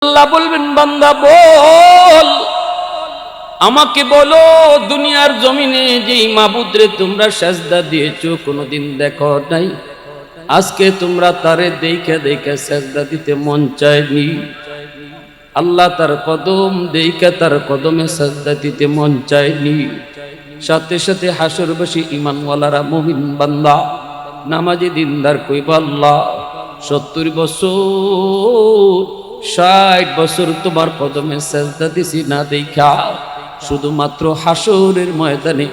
আল্লাহ বলবেন বান্দা বল, আমাকে বলো দুনিয়ার জমিনে যেই মাবুদরে তোমরা সেজদা দিয়েছো কোনোদিন দেখো নাই, আজকে তোমরা তারে দেখে দেখে সেজদা দিতে মন চায়নি। আল্লাহ তার কদম দেখে তার কদমে সেজদা দিতে মন চায়নি। সাথে সাথে হাসরবাসী ঈমানওয়ালারা মুমিন বান্দা নামাজি দিনদার কইবা আল্লাহ 70 বছর 60 বছর তোমার কদমে সেজদা দিছি না দেখা, শুধুমাত্র হাসরের ময়দানে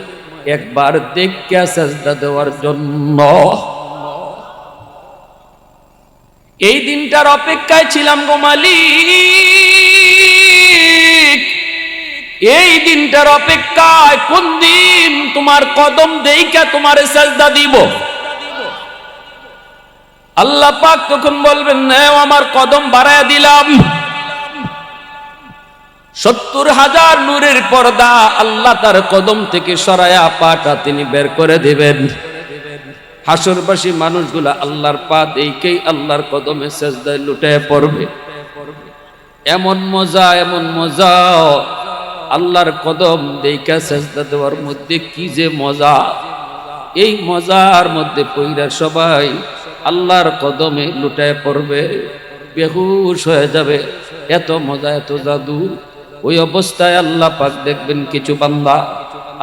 একবার দেখা সেজদা দেওয়ার জন্য। এই দিনটার অপেক্ষায় ছিলাম গো মালিক, এই দিনটার অপেক্ষায়। কোন দিন তোমার কদম দেইকা তোমারে সেজদা দিব। আল্লাহ পাক তখন বলবেন নাও আমার কদম বাড়ায়া দিলাম। 70,000 নূরের পর্দা আল্লাহ তার কদম থেকে সরায়া পাটা তিনি বের করে দিবেন। হাসরবাসী মানুষগুলা আল্লাহর পা দেখেই আল্লাহর কদমে সেজদায় লুটায় পড়বে। এমন মজা, এমন মজা, আল্লাহর কদম দেখা সেজদা দেওয়ার মধ্যে কি যে মজা। এই মজার মধ্যে পইরা সবাই আল্লাহর কদমে লুটায় পড়বে, বেহুশ হয়ে যাবে। এত মজা, এত জাদু। ওই অবস্থায় আল্লাহ পাক দেখবেন কিছু বান্দা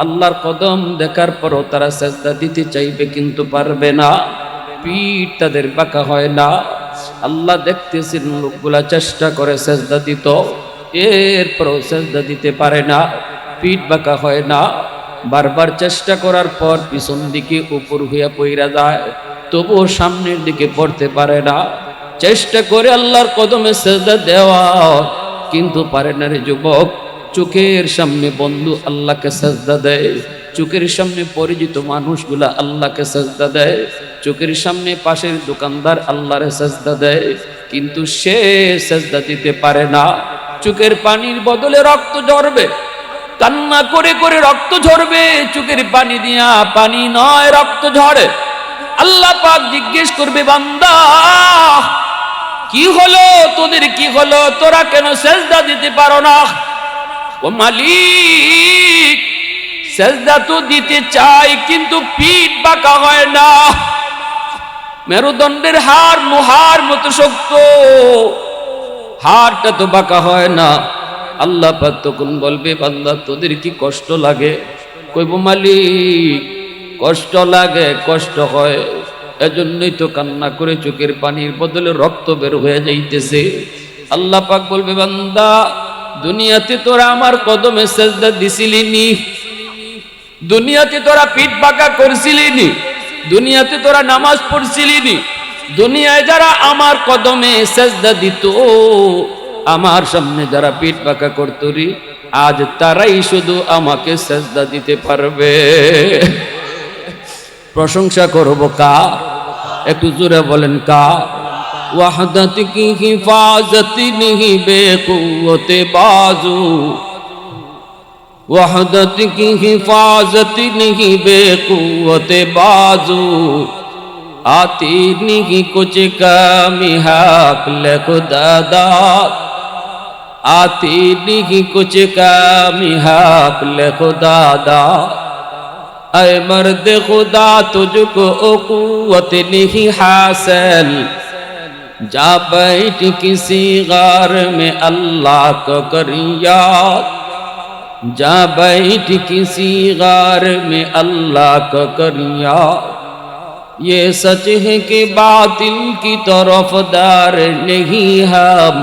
আল্লাহর কদম দেখার পরও তারা সেজদা দিতে চাইবে কিন্তু পারবে না, পিঠ তাদের বাঁকা হয় না। আল্লাহ দেখতেছেন লোকগুলা চেষ্টা করে সেজদা দিত, এরপরও সেজদা দিতে পারে না, পিঠ বাঁকা হয় না। বারবার চেষ্টা করার পর পিছন দিকে উপর হইয়া পইরা যায়, তবুও সামনের দিকে পড়তে পারে না। চেষ্টা করে আল্লাহর কদমে সেজদা দেওয়া কিন্তু পারে না রে যুবক। চোখের সামনে বন্ধু আল্লাহকে সেজদা দেয়, চোখের সামনে পরিচিত মানুষগুলা আল্লাহকে সেজদা দেয়, চোখের সামনে পাশের দোকানদার আল্লাহরে সেজদা দেয়, কিন্তু সে সেজদা দিতে পারে না। চোখের পানির বদলে রক্ত ঝরবে, কান্না করে করে রক্ত ঝরবে, চোখের পানি দিয়া পানি নয় রক্ত ঝরে। আল্লাহ পাক জিজ্ঞেস করবে বান্দা কি হলো তোদের, কি হলো, তোরা কেন সেজদা দিতে পারো না? ও মালিক সেজদা তো দিতে চাই কিন্তু পিঠ বাঁকা হয় না, মেরুদণ্ডের হাড় লোহার মতো শক্ত, হাড়টা তো বাঁকা হয় না। আল্লাহ পাক তখন বলবে বান্দা তোদের কি কষ্ট লাগে? কইব মালিক কষ্ট লাগে, কষ্ট হয়, এজন্যই তো কান্না করে চোখের পানির বদলে রক্ত বের হয়ে যাইতেছে। আল্লাহ পাক বলবে বান্দা দুনিয়াতে তোরা আমার কদমে সেজদা দিছিলি নি? দুনিয়াতে তোরা পিঠ বাঁকা করছিলি নি? দুনিয়াতে তোরা নামাজ পড়ছিলি নি? দুনিয়ায় যারা আমার কদমে সেজদা দিত, আমার সামনে যারা পিঠ বাঁকা করতো রে, আজ তারাই শুধু আমাকে সেজদা দিতে পারবে। প্রশংসা করব কার? একটু জোরে বলেন কার? ওয়াহদত কি হিফাজত নিহি বেকুওতে বাজু, ওয়াহদত কি হিফাজত নিহি বেকুওতে বাজু, आती नहीं कुछ कमी हक ले खुदा दाद, आती नहीं कुछ कमी हक ले खुदा दाद। ऐ मर्द खुदा तुझको कुव्वत नहीं हासिल, जा बैठ किसी गार में अल्लाह को कर याद, जा बैठ किसी गार में अल्लाह को कर याद। ये सच है कि बातिल की तरफदार नहीं हम,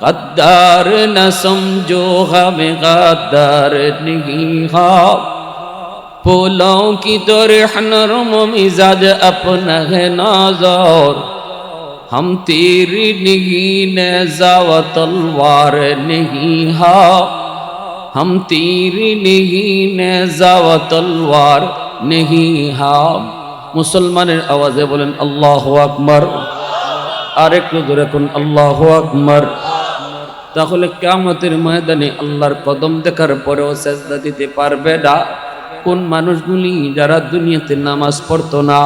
गद्दार न समझो हमें गद्दार नहीं हम। फूलों की तरह नरम मिजाज अपना है नाज़र, हम तेरी नहीं नेज़ा व तलवार नहीं हम, हम तेरी नहीं नेज़ा व तलवार नहीं हम। মুসলমানের আওয়াজে বলেন আল্লাহু আকবার। আর একটু জোরে কোন আল্লাহু আকবার। তাহলে কিয়ামতের ময়দানে আল্লাহর কদম দেখার পরেও সেজদা দিতে পারবে না কোন মানুষগুলি? যারা দুনিয়াতে নামাজ পড়তো না,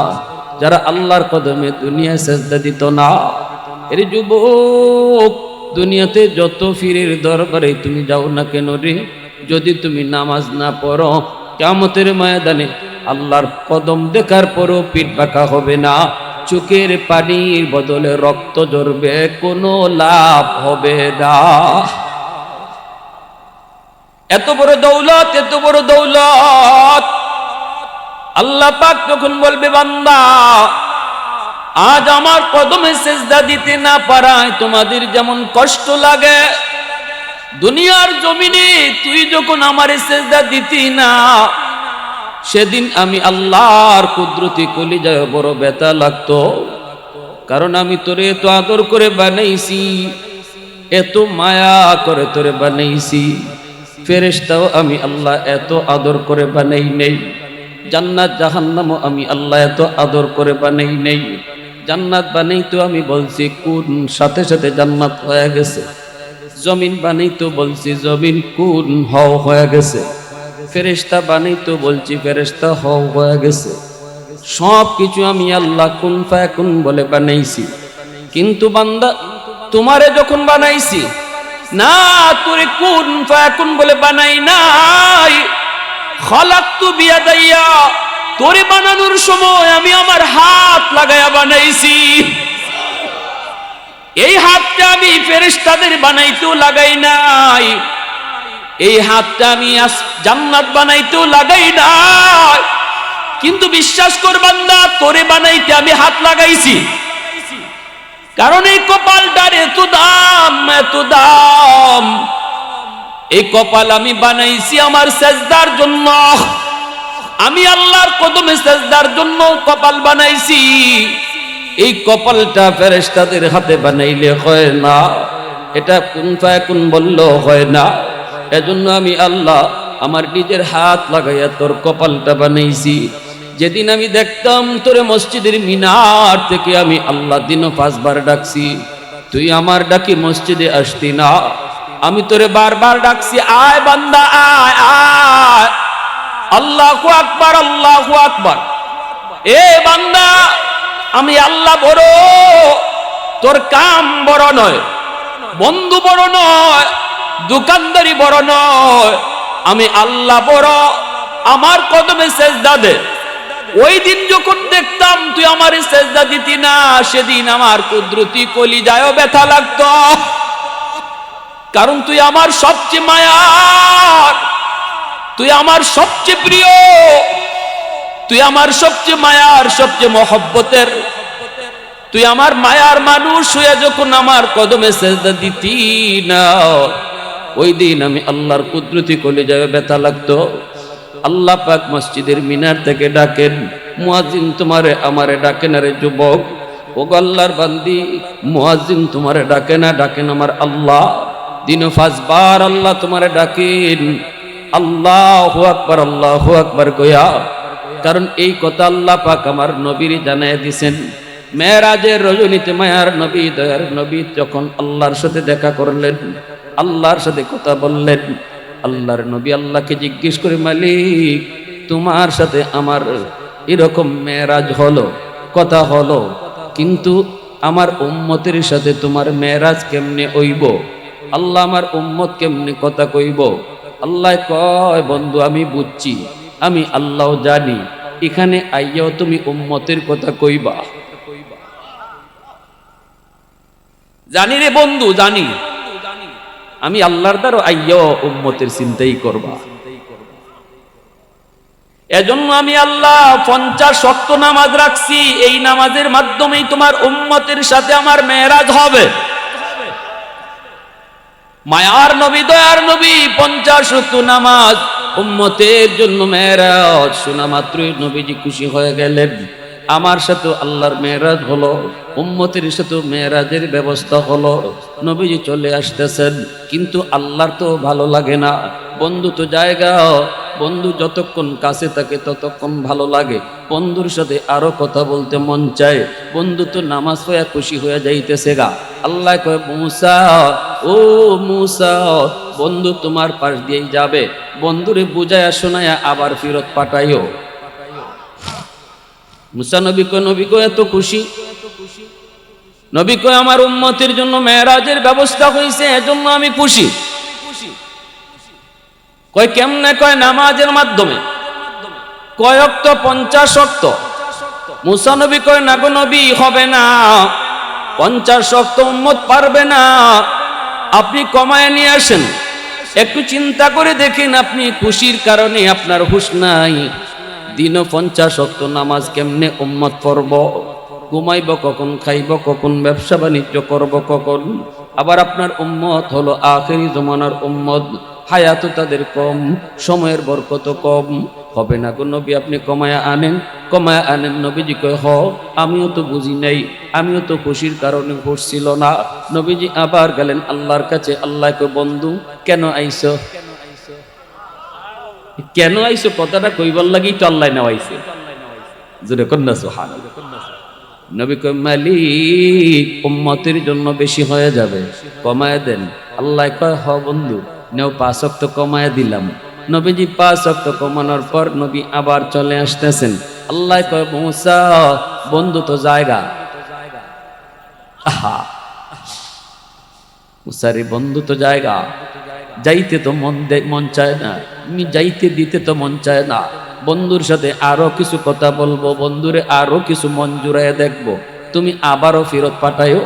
যারা আল্লাহর কদমে দুনিয়ায় সেজদা দিত না। এর যুবক দুনিয়াতে যত পীরের দরবারে তুমি যাও না কেন রে, যদি তুমি নামাজ না পড়ো, কিয়ামতের ময়দানে আল্লাহর কদম দেখার পরও পিঠ বাঁকা হবে না, চোখের পানির বদলে রক্ত ঝরবে, কোনো লাভ হবে না। এত বড় দৌলত, এত বড় দৌলত। আল্লাহ পাক তখন বলবে, বান্দা আজ আমার কদমে সেজদা দিতে না পারায় তোমাদের যেমন কষ্ট লাগে, দুনিয়ার জমিনে তুই যখন আমারে সেজদা দিতি না, সেদিন আমি আল্লাহর কুদরতি কলিজায় বড় ব্যথা লাগতো। কারণ আমি তোরে এত আদর করে বানাইছি, এত মায়া করে তোরে বানাইছি। ফেরেশতাও আমি আল্লাহ এত আদর করে বানাই নেই, জান্নাত জাহান্নামও আমি আল্লাহ এত আদর করে বানাই নেই। জান্নাত বানাইতো আমি বলছি কোন, সাথে সাথে জান্নাত হয়ে গেছে। জমিন বানাইতো বলছি জমিন কোন, হও হয়ে গেছে। ফেরেশতা বানাইতো বলছি ফেরেশতা হও হয়ে গেছে। সব কিছু আমি আল্লাহ কুন ফায়াকুন বলে বানাইছি। কিন্তু বান্দা তোমারে যখন বানাইছি না, তোরে কুন ফায়াকুন বলে বানাই নাই। খালাকতু বিয়াদাইয়া, তোরে বানানোর সময় আমি আমার হাত লাগায়া বানাইছি। এই হাতটা আমি ফেরেশতাদের বানাইতেও লাগাই নাই, এই হাতটা আমি জান্নাত বানাইতেও লাগাই নাই। কিন্তু বিশ্বাস কর বান্দা, তোরে বানাইতে আমি হাত লাগাইছি। কারণ এই কপালটার এত দাম, এত দাম। এই কপাল আমি বানাইছি আমার সেজদার জন্য, আমি আল্লাহর কদমে সেজদার জন্য কপাল বানাইছি। এই কপালটা ফেরেশতাদের হাতে বানাইলে হয় না, এটা কুন ফায়াকুন বললেও হয় না। এজন্য আমি আল্লাহ আমার নিজের হাত লাগাইয়া তোর কপালটা বানাইছি। যেদিন আমি দেখতাম তোরে মসজিদের মিনার থেকে আমি আল্লাহ দিনও 5 বার ডাকছি, তুই আমার ডাকি মসজিদে আসতি না। আমি তোরে বারবার ডাকছি, আয় বান্দা আয় আয়, আল্লাহু আকবার আল্লাহু আকবার। এ বান্দা, আমি আল্লাহ বড়, তোর কাম বড় নয়, বন্ধু বড় নয়, দোকানদারি বড় নয়, আমি আল্লাহ বড়। আমার কদমে সেজদা দে। ওই দিন যখন দেখতাম তুই আমার সেজদা দিতি না, সেদিন আমার কুদরতি কলিজায়ও ব্যথা লাগতো। কারণ তুই আমার সবচেয়ে মায়ার, তুই আমার সবচেয়ে প্রিয়, তুই আমার সবচেয়ে মায়ার, সবচেয়ে মহব্বতের, তুই আমার মায়ার মানুষ হয়ে যখন আমার কদমে সেজদা দিতি না, ওই দিন আমি আল্লাহর কুদরতি কলিজায় ব্যথা লাগতো। আল্লাহ পাক মসজিদের মিনার থেকে ডাকেন, মুয়াজ্জিন তোমারে আমারে ডাকেন, আরে যুবক, ও আল্লাহর বান্দি, মুয়াজ্জিন তোমারে ডাকে না, ডাকেন আমার আল্লাহ। দিনে 5 বার আল্লাহ তোমারে ডাকেন, আল্লাহু আকবার আল্লাহু আকবার কইয়া। কারণ এই কথা আল্লাহ পাক আমার নবীর জানায় দিছেন। মেরাজের রজনীতে মায়ার নবী, দয়ার নবী যখন আল্লাহর সাথে দেখা করলেন, আল্লাহর সাথে কথা বললেন, আল্লাহর নবী আল্লাহকে জিজ্ঞেস করে, মালিক তোমার সাথে আমার এরকম মেরাজ হলো, কথা হলো, কিন্তু আমার উম্মতের সাথে তোমার মেরাজ কেমনে হইব? আল্লাহ আমার উম্মত কেমনে কথা কইব? আল্লাহ কয়, বন্ধু আমি বুঝছি, আমি আল্লাহ জানি, এখানে আইয়াও তুমি উম্মতের কথা কইবা। জানি রে বন্ধু, জানি, আমি আল্লাহর দ্বারা আইয়াও উম্মতের চিন্তাই করবা। এজন্য আমি আল্লাহ 50 ওয়াক্ত নামাজ রাখছি, এই নামাজের মাধ্যমেই তোমার উম্মতের সাথে আমার মেরাজ হবে। মায়ার নবী, দয়ার নবী 50 ওয়াক্ত নামাজ উম্মতের জন্য মেরাজ শোনা মাত্রই নবীজি খুশি হয়ে গেলেন। আমার সাথে আল্লাহর মেরাজ হলো, উম্মতের সাথে মেরাজের ব্যবস্থা হলো। নবীজি চলে আসতেছেন, কিন্তু আল্লাহর তো ভালো লাগে না। বন্ধু তো জায়গা, বন্ধু যতক্ষণ কাছে থাকে ততক্ষণ ভালো লাগে, বন্ধুর সাথে আরো কথা বলতে মন চায়। বন্ধু তো নামাজ পড়ে খুশি হয়ে যাইতেছে গা। আল্লাহ কয়, মুসা, ও মুসা, বন্ধু তোমার পাশ দিয়েই যাবে, বন্ধুরে বুঝায়া শোনায়া আবার ফেরত পাঠাইও। মুসা নবী কো এত খুশি, নবী কয় আমার উম্মতের জন্য মেরাজের ব্যবস্থা হয়েছে, এজন্য আমি খুশি। কয় কেমনে? কয় নামাজের মাধ্যমে। কয় ওয়াক্ত? 50 ওয়াক্ত। মুসা নবী কয় না গো নবী, হবে না, 50 ওয়াক্ত উম্মত পারবে না, আপনি কমায় নিয়ে আসেন। একটু চিন্তা করে দেখেন, আপনি খুশির কারণে আপনার হুঁশ নাই, দিনও 50 ওয়াক্ত নামাজ কেমনে উম্মত পড়ব? ঘুমাইব কখন, খাইব কখন, ব্যবসা বাণিজ্য করব কখন? আবার আপনার উম্মত হলো আখেরি জমানার উম্মত, হায়াতও তাদের কম, সময়ের বরকত কম, হবে না গো নবী, আপনি কমায়া আনেন, কমায়া আনেন। নবীজি কয় হ, আমিও তো বুঝি নাই, আমিও তো খুশির কারণে হুঁশ ছিল না। নবীজি আবার গেলেন আল্লাহর কাছে। আল্লাহ কয় বন্ধু কেন আইছো? কেন আইছো কথাটা কইবার লাগি তো আল্লাহ নেওয়াইছে। জোরে কন্যা সুবহানাল্লাহ। নবী কয় মালিক উম্মতের জন্য বেশি হয়ে যাবে, কমায় দেন। আল্লাহ কয় হ বন্ধু নেও, 5 ওয়াক্ত কমায় দিলাম। নবীজি 5 ওয়াক্ত কমানোর পর নবী আবার চলে আসতেছেন। আল্লাহ কয় মুসা বন্ধু তো জায়গা, আহা মুসারে বন্ধু তো জায়গা, যাইতে তো মন চায় না, যাইতে দিতে তো মন চায় না। বন্ধুর সাথে আরো কিছু কথা বলবো, বন্ধুরে আরো কিছু মন জুড়াইয়া দেখবো, তুমি আবারও ফেরত পাঠায়ো।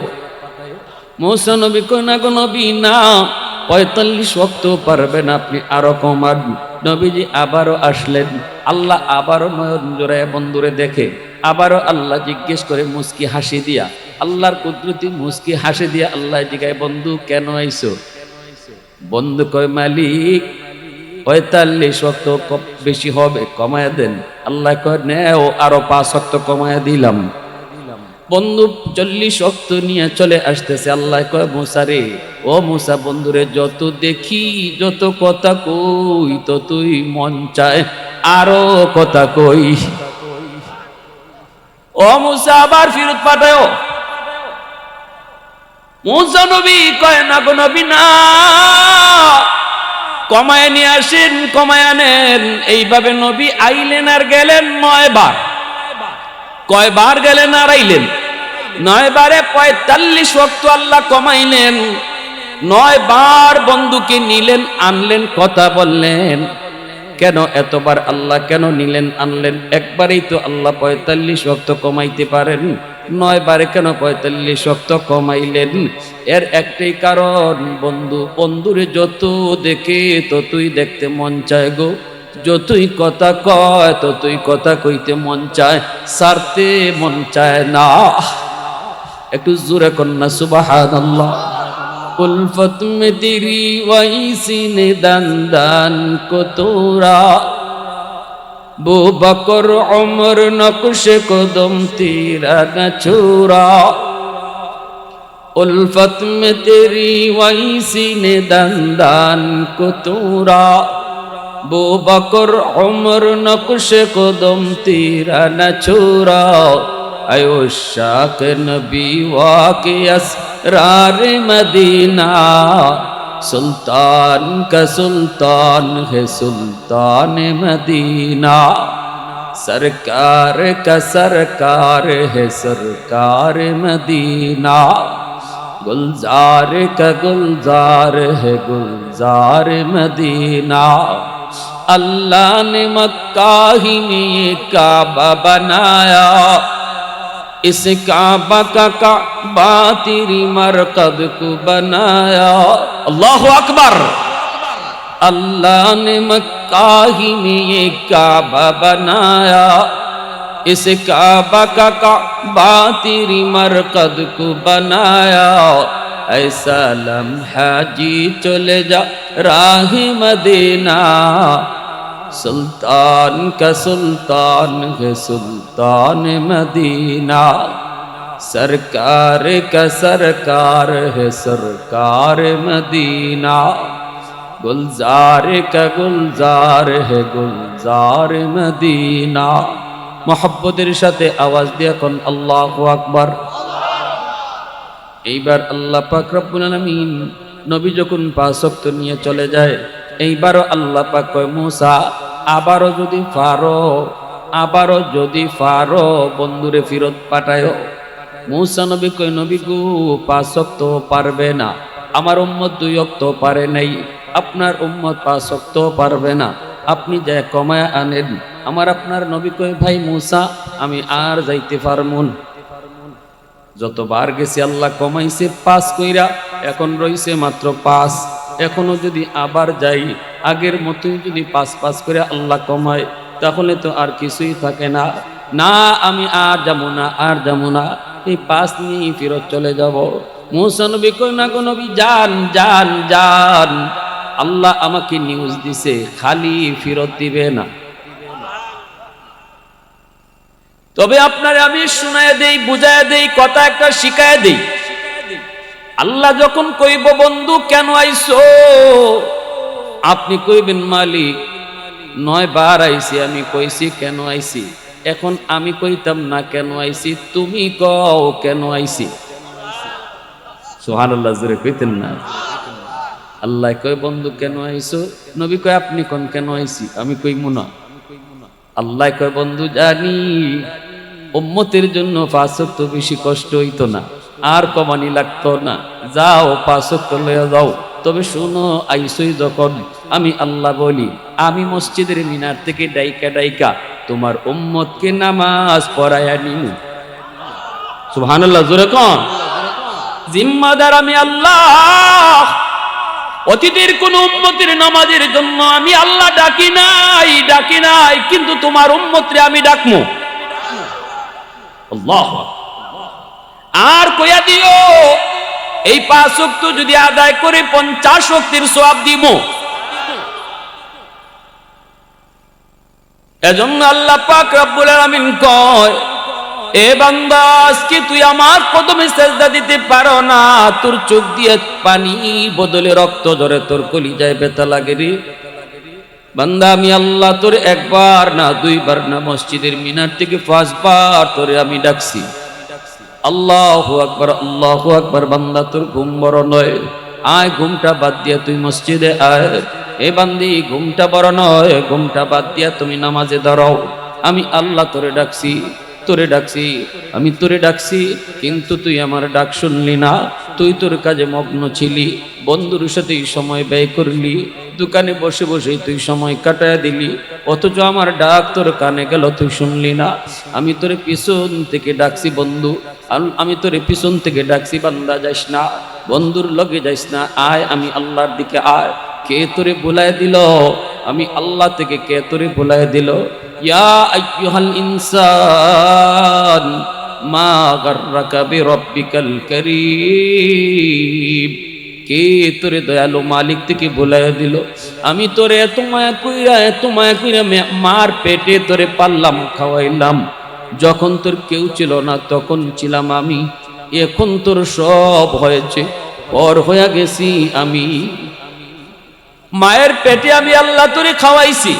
মুসা নবী কয় না গো নবী না, 45 ওয়াক্ত পারবেন আপনি, আরো কমান। নবীজি আবারও আসলেন। আল্লাহ আবারও নয়ন জোড়ায় বন্ধুরে দেখে, আবারও আল্লাহ জিজ্ঞেস করে মুস্কি হাসি দিয়া, আল্লাহর কুদরতি মুস্কি হাসি দিয়া আল্লাহ জিগায় বন্ধু কেন আইছো? বন্ধু কয় মালিক 45 ওয়াক্ত বেশি হবে, কমায়া দেন। আল্লাহ কয় নেও, আরো 5 ওয়াক্ত কমায়া দিলাম। বন্ধু 40 ওয়াক্ত নিয়ে চলে আসতেছে। আল্লাহ কয় মুসা রে, ও মুসা বন্ধুরে যত দেখি, যত কথা কই, ততই মন চায় আরো কথা কই। ও মুসা আবার ফেরত পাঠাও। মুসা নবী কয় না গো নবী না, কমায় নিয়ে আসেন, কমায় আনেন। এইভাবে নবী আইলেন আর গেলেন 9 বার। কয়বার গেলেন আর আইলেন? 9 বারে 45 ওয়াক্ত আল্লাহ কমাইলেন। 9 বার বন্ধুকে নিলেন, আনলেন, কথা বললেন। কেন এতবার আল্লাহ কেন নিলেন আনলেন? একবারেই তো আল্লাহ 45 ওয়াক্ত কমাইতে পারেন, 9 বারে কেন 45 ওয়াক্ত কমাইলেন? এর একটাই কারণ, বন্ধুরে যত দেখে ততই দেখতে মন চায় গো, যতই কথা কয় ততই কথা কইতে মন চায়, সারতে মন চায় না। একটু জোরে কন্যা সুবহানাল্লাহ। উলফত মে তেরি ওয়াইসি নে দান দান কো তোরা, বু বকর উমর নকশে কদম তেরা না ছোরা। উলফত মে তেরি ওয়াইসি নে দান দান কো তোরা, বু বকর উমর নকশে কদম তেরা না ছোরা। আয়ো শাক নবী ওয়াকে আসরার মদিনা, সুলতান কা সুলতান है सुल्तान मदीना, सरकार का सरकार है सरकार मदीना, गुलजार का गुलजार है गुलजार मदीना। अल्लाह ने मक्का ही में ये काबा बनाया, इस काबा का काबा तेरी मरकद को बनाया। अल्लाह अकबर। अल्लाह ने मक्का ही में ये काबा बनाया, इस काबा का काबा तेरी मरकद को बनाया। ऐसा लम्हा जी चले जा राह मदीना, सुल्तान का सुल्तान है सुल्तान मदीना, सरकार का सरकार है सरकार मदीना, गुलजार का गुलजार है गुलजार मदीना। मोहब्बतेर साथे आवाज दिया कोन अल्लाहु আকবার। এইবার আল্লাহ পাক রব্বুল আলামিন নবী যখন 5 ওয়াক্ত নিয়ে চলে যায়, এইবারও আল্লাহ পাক কয় মুসা আবারও যদি পারো বন্ধুরে ফেরত পাঠায়ো। মূসা নবী কই নবী গো 5 ওয়াক্ত পারবে না, আমার উম্মত 2 ওয়াক্ত পারে নাই, আপনার উম্মত 5 ওয়াক্ত পারবে না, আপনি যা কমায় আনেন। আমার আপনার নবী কই ভাই মূসা আমি আর যাইতে পারমু না। যতবার গেছি আল্লাহ কমাইছে 5 কইরা, এখন রইছে মাত্র 5। এখনো যদি আবার যাই আগের মতোই যদি 5 করে আল্লাহ কমায় তাহলে তো আর কিছুই থাকে না। না আমি আর যাবো না, আর যাবো না, এই 5 নিয়ে ফেরত চলে যাব। মূসা নবী কই না গো নবী যান যান যান, আল্লাহ আমাকে নিউজ দিছে খালি ফেরত দিবে না। তবে আপনারে আমি শুনায় দেই, বুঝায় দেই, কথা একটা শিখায় দেই। আল্লাহ যখন কইব বন্ধু কেন আইছো, আপনি কইবেন মালিক 9 বার আইছি, আমি কইছি কেন আইছি। এখন আমি কইতাম না কেন আইছি, তুমি কও কেন আইছি। সুবহানাল্লাহ, জোরে কইতেন না। আল্লাহ কয় বন্ধু কেন আইছো, নবী কয় আপনি কোন কেন আইছি, আমি কইমু না। আল্লাহ কয় বন্ধু জানি উম্মতের জন্য 5 ওয়াক্ত বেশি কষ্ট হইতো না, আর কমানি লাগতো না, যাও 5 ওয়াক্ত লইয়া যাও। তবে শুনো আইসই যখন আমি আল্লাহ বলি, আমি মসজিদের মিনার থেকে ডাইকা ডাইকা তোমার উম্মতকে নামাজ পড়ায়া নিমু। সুবহানাল্লাহ, জোরে কোন। জিম্মাদার আমি আল্লাহ। অতীতের কোন উম্মতের নামাজের জন্য আমি আল্লাহ ডাকি নাই, কিন্তু তোমার উম্মতরে আমি ডাকমু। আল্লাহু আকবার। আর কইয়া দিও এই 5 ওয়াক্ত যদি আদায় করে 50 ওয়াক্তের সওয়াব দিব। এজন্য আল্লাহ পাক রব্বুল আলামিন কয় এ বান্দা আজকে তুই আমার কদমে সিজদা দিতে পারো না, তোর চোখ দিয়ে পানি বদলে রক্ত ঝরে, তোর কলিজায় ব্যথা লাগে রে বান্দা। আমি আল্লাহ তোর 1 বার না 2 বার না মসজিদের মিনার থেকে 5 বার তোরে আমি ডাকছি। আল্লাহু আকবার, আল্লাহু আকবার। বান্দা তোর ঘুম বড় নয়, আয় ঘুমটা বাদ দিয়া তুই মসজিদে আয়। এ বান্দি ঘুমটা বড় নয়, ঘুমটা বাদ দিয়া তুমি নামাজে দাঁড়াও। আমি আল্লাহ তোরে ডাকছি, তোরে ডাকছি, আমি তোরে ডাকছি, কিন্তু তুই আমার ডাক শুনলি না। তুই তোর কাজে মগ্ন ছিলি, বন্ধুর সাথে সময় ব্যয় করলি, দোকানে বসে বসে তুই সময় কাটায় দিলি, অথচ আমার ডাক তোর কানে গেল তুই শুনলি না। আমি তোরে পিছন থেকে ডাকছি বন্ধু, আমি তোরে পিছন থেকে ডাকছি বান্দা যাইস না, বন্ধুর লগে যাইস না, আয় আমি আল্লাহর দিকে আয়। কে তোরে ভুলায় দিল? আমি আল্লাহ থেকে কে তোরে ভুলায় দিল? ইয়া আইয়ুহাল ইনসান মা গাররাকা বিরাব্বিকাল কারীম। কে তোরে দয়ালু মালিক থেকে ভুলায় দিল? আমি তোরে এত মায়া কইরা মার পেটে তোরে পাললাম, খাওয়াইলাম। যখন তোর কেউ ছিল না তখন ছিলাম আমি, এখন তোর সব হয়েছে, পর হয়ে গেছি আমি। মায়ের পেটে আমি আল্লাহ তোরে খাওয়াইছি,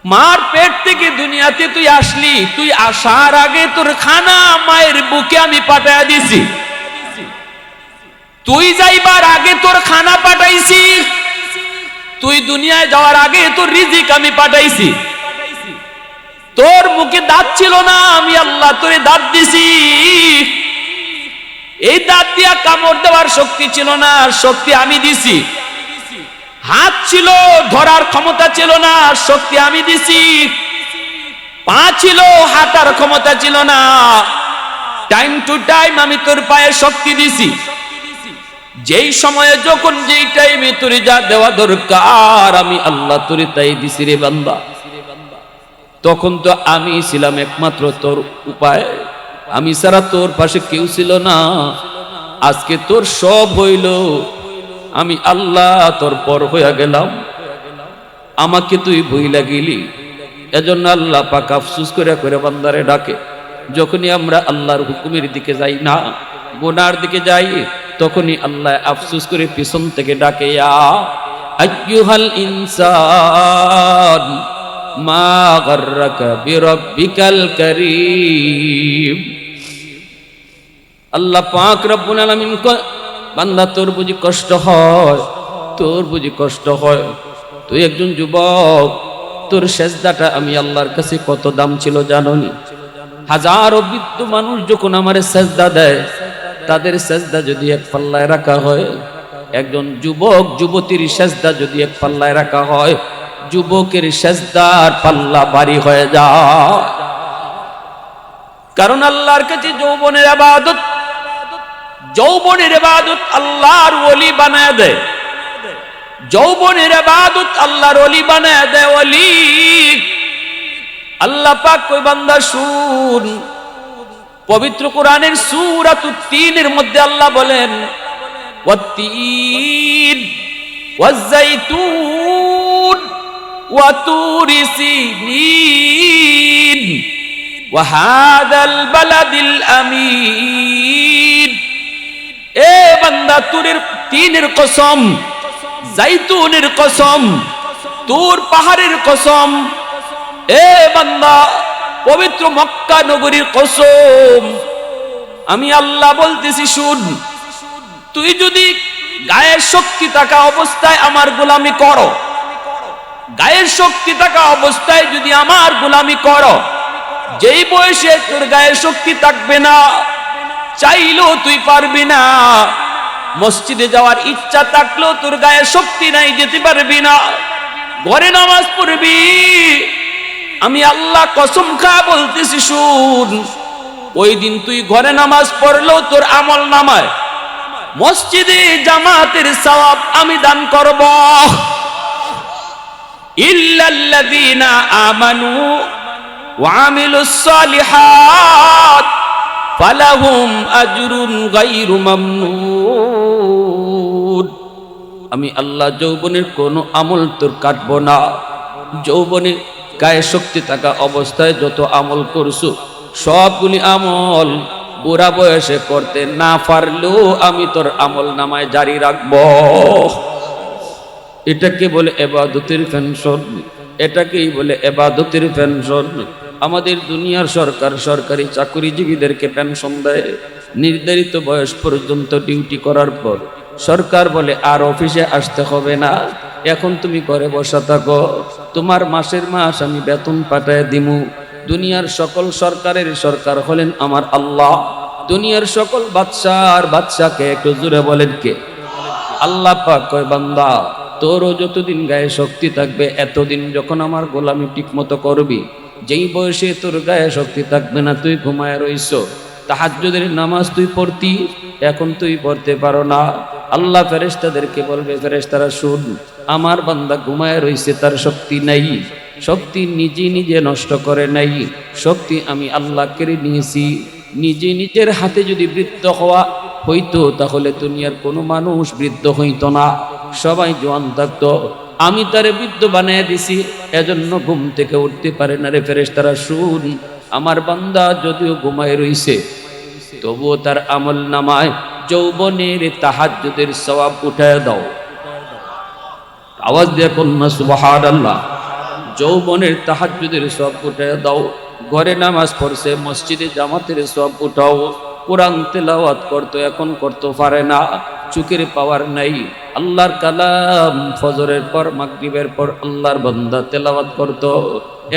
মার পেট থেকে দুনিয়াতে তুই আসলি, তুই আসার আগে তোর খানা মায়ের বুকে আমি পাঠাইয়া দিছি। তুই যাইবার আগে তোর খানা পাঠাইছি, তুই দুনিয়ায় যাওয়ার আগে তোর রিজিক আমি পাঠাইছি। তোর মুখে দাঁত ছিল না, আমি আল্লাহ তোরে দাঁত দিছি। এই দাঁত দিয়া কামড় দেওয়ার শক্তি ছিল না, শক্তি আমি দিছি। হাত ছিল, ধরার ক্ষমতা ছিল না, শক্তি আমি দিছি। পা ছিল, হাঁটার ক্ষমতা ছিল না, টাইম টু টাইম আমি তোর পায়ে শক্তি দিছি। যেই সময়ে যখন যেই টাইমে তোরে যা দেওয়া দরকার আমি আল্লাহ তোরে তাই দিছি রে বান্দা। তখন তো আমি ছিলাম একমাত্র তোর উপায়, আমি ছাড়া তোর পাশে কেউ ছিল না। আজকে তোর সব হইল, আমি আল্লাহ তোর পর হইয়া গেলাম, আমাকে তুই ভুইলা গেলি। এজন্য আল্লাহ পাক আফসোস করে করে বান্দারে ডাকে। যখনই আমরা আল্লাহর হুকুমের দিকে যাই না, গুনার দিকে যাই, তখনই আল্লাহ আফসোস করে পিছন থেকে ডাকে, ইয়া আইয়ুহাল ইনসান মা গাররাকা বিরাব্বিকাল কারীম। আল্লাহ পাক রব্বুল আলামিন কয় বান্দা তোর বুঝি কষ্ট হয়, তোর বুঝি কষ্ট হয়, তুই একজন যুবক, তোর সেজদাটা আমি আল্লাহর কাছে কত দাম ছিল জানোনি? হাজারো বৃদ্ধ মানুষ যখন আমারে সেজদা দেয়, তাদের সেজদা যদি এক পাল্লায় রাখা হয়, একজন যুবক যুবতীর সেজদা যদি এক পাল্লায় রাখা হয়, যুবকের সেজদার পাল্লা ভারী হয়ে যায়। কারণ আল্লাহর কাছে যৌবনের ইবাদত, যৌবনের ইবাদত আল্লাহর ওলি বানায় দেয়। যৌবনের ইবাদত আল্লাহর ওলি বানায় দেয়। ওলি আল্লাহ পাক কই বান্দা শুন, পবিত্র কোরআনের সূরাতুত তিনের মধ্যে আল্লাহ বলেন ওয়াত-তিন ওয়াজ-যাইতুন ওয়া তুরি সিনিন ওয়া হাযাল বালাদিল আমিন। এ বান্দা, তিনের কসম, জাইতুনের কসম, তুর পাহাড়ের কসম। এ বান্দা, পবিত্র মক্কা নগরীর কসম, আমি আল্লাহ বলতেছি শুন, তুই যদি গায়ের শক্তি থাকা অবস্থায় আমার গোলামি করো, গায়ের শক্তি থাকা অবস্থায় যদি আমার গোলামি করো, যেই বয়সে তোর গায়ের শক্তি থাকবে না, চাইলেও তুই পারবি না, মসজিদে যাওয়ার ইচ্ছা থাকলেও তোর গায়ে শক্তি নাই, যেতে পারবি না, ঘরে নামাজ পড়বি, আমি আল্লাহ কসম খা বলতেছি শুন, ওই দিন তুই ঘরে নামাজ পড়লেও তোর আমল নামায় মসজিদে জামাতের সওয়াব আমি দান করব। ইল্লাল্লাযীনা আমানু ওয়া আমিলুস সালিহাত ফালাহুম আজরুন গায়রু মামনুন। আমি আল্লাহ যৌবনের কোনো আমল তোর কাটবো না। যৌবনে গায়ে শক্তি থাকা অবস্থায় যত আমল করছো, সবগুলি আমল বুড়া বয়সে করতে না পারলেও আমি তোর আমল নামায় জারি রাখবো। এটাকে বলে ইবাদতের পেনশন, এটাকেই বলে ইবাদতের পেনশন। আমাদের দুনিয়ার সরকার সরকারি চাকরিজীবীদেরকে পেনশন দেয় নির্ধারিত বয়স পর্যন্ত ডিউটি করার পর। সরকার বলে আর অফিসে আসতে হবে না, এখন তুমি ঘরে বসা থাকো, তোমার মাসের মাস আমি বেতন পাঠায় দিমু। দুনিয়ার সকল সরকারের সরকার হলেন আমার আল্লাহ। দুনিয়ার সকল বাদশার বাদশাকে একটু জোরে বলেন কে? আল্লাহ পাক কয় বান্দা, তোরও যতদিন গায়ে শক্তি থাকবে, এতদিন যখন আমার গোলামি ঠিক মতো করবি, যেই বয়সে তোর গায়ে শক্তি থাকবে না, তুই ঘুমায় রইছ, তাহাজ্জুদের নামাজ তুই পড়তি, এখন তুই পড়তে পারো না। আল্লাহ ফেরেশতাদেরকে বলবে, ফেরেশতারা শুন, আমার বান্দা ঘুমায় রইছে, তার শক্তি নাই, শক্তি নিজে নিজে নষ্ট করে নাই, শক্তি আমি আল্লাহ কেড়ে নিয়েছি। নিজে নিজের হাতে যদি বৃদ্ধ হওয়া হইতো, তাহলে দুনিয়ার কোনো মানুষ বৃদ্ধ হইতো না, সবাই জোয়ান থাকতো। আমি তারে বৃদ্ধ বানিয়ে দিছি, এজন্য ঘুম থেকে উঠতে পারে না রে। ফেরেশতারা শুন, আমার বান্দা যদিও ঘুমায় রইছে, তবুও তার আমল নামায় যৌবনের তাহাজ্জুদের সওয়াব উঠায় দাও। আওয়াজ দিয়ে কন্যা সুবহানাল্লাহ। যৌবনের তাহাজ্জুদের সওয়াব উঠায় দাও। ঘরে নামাজ পড়ছে, মসজিদে জামাতের সওয়াব উঠাও। কোরআন তেলাওয়াত করতো, এখন করতে পারে না, চোখের পাওয়ার নাই। আল্লাহর কালাম ফজরের পর মাগরিবের পর আল্লাহর বান্দা তেলাওয়াত করতো,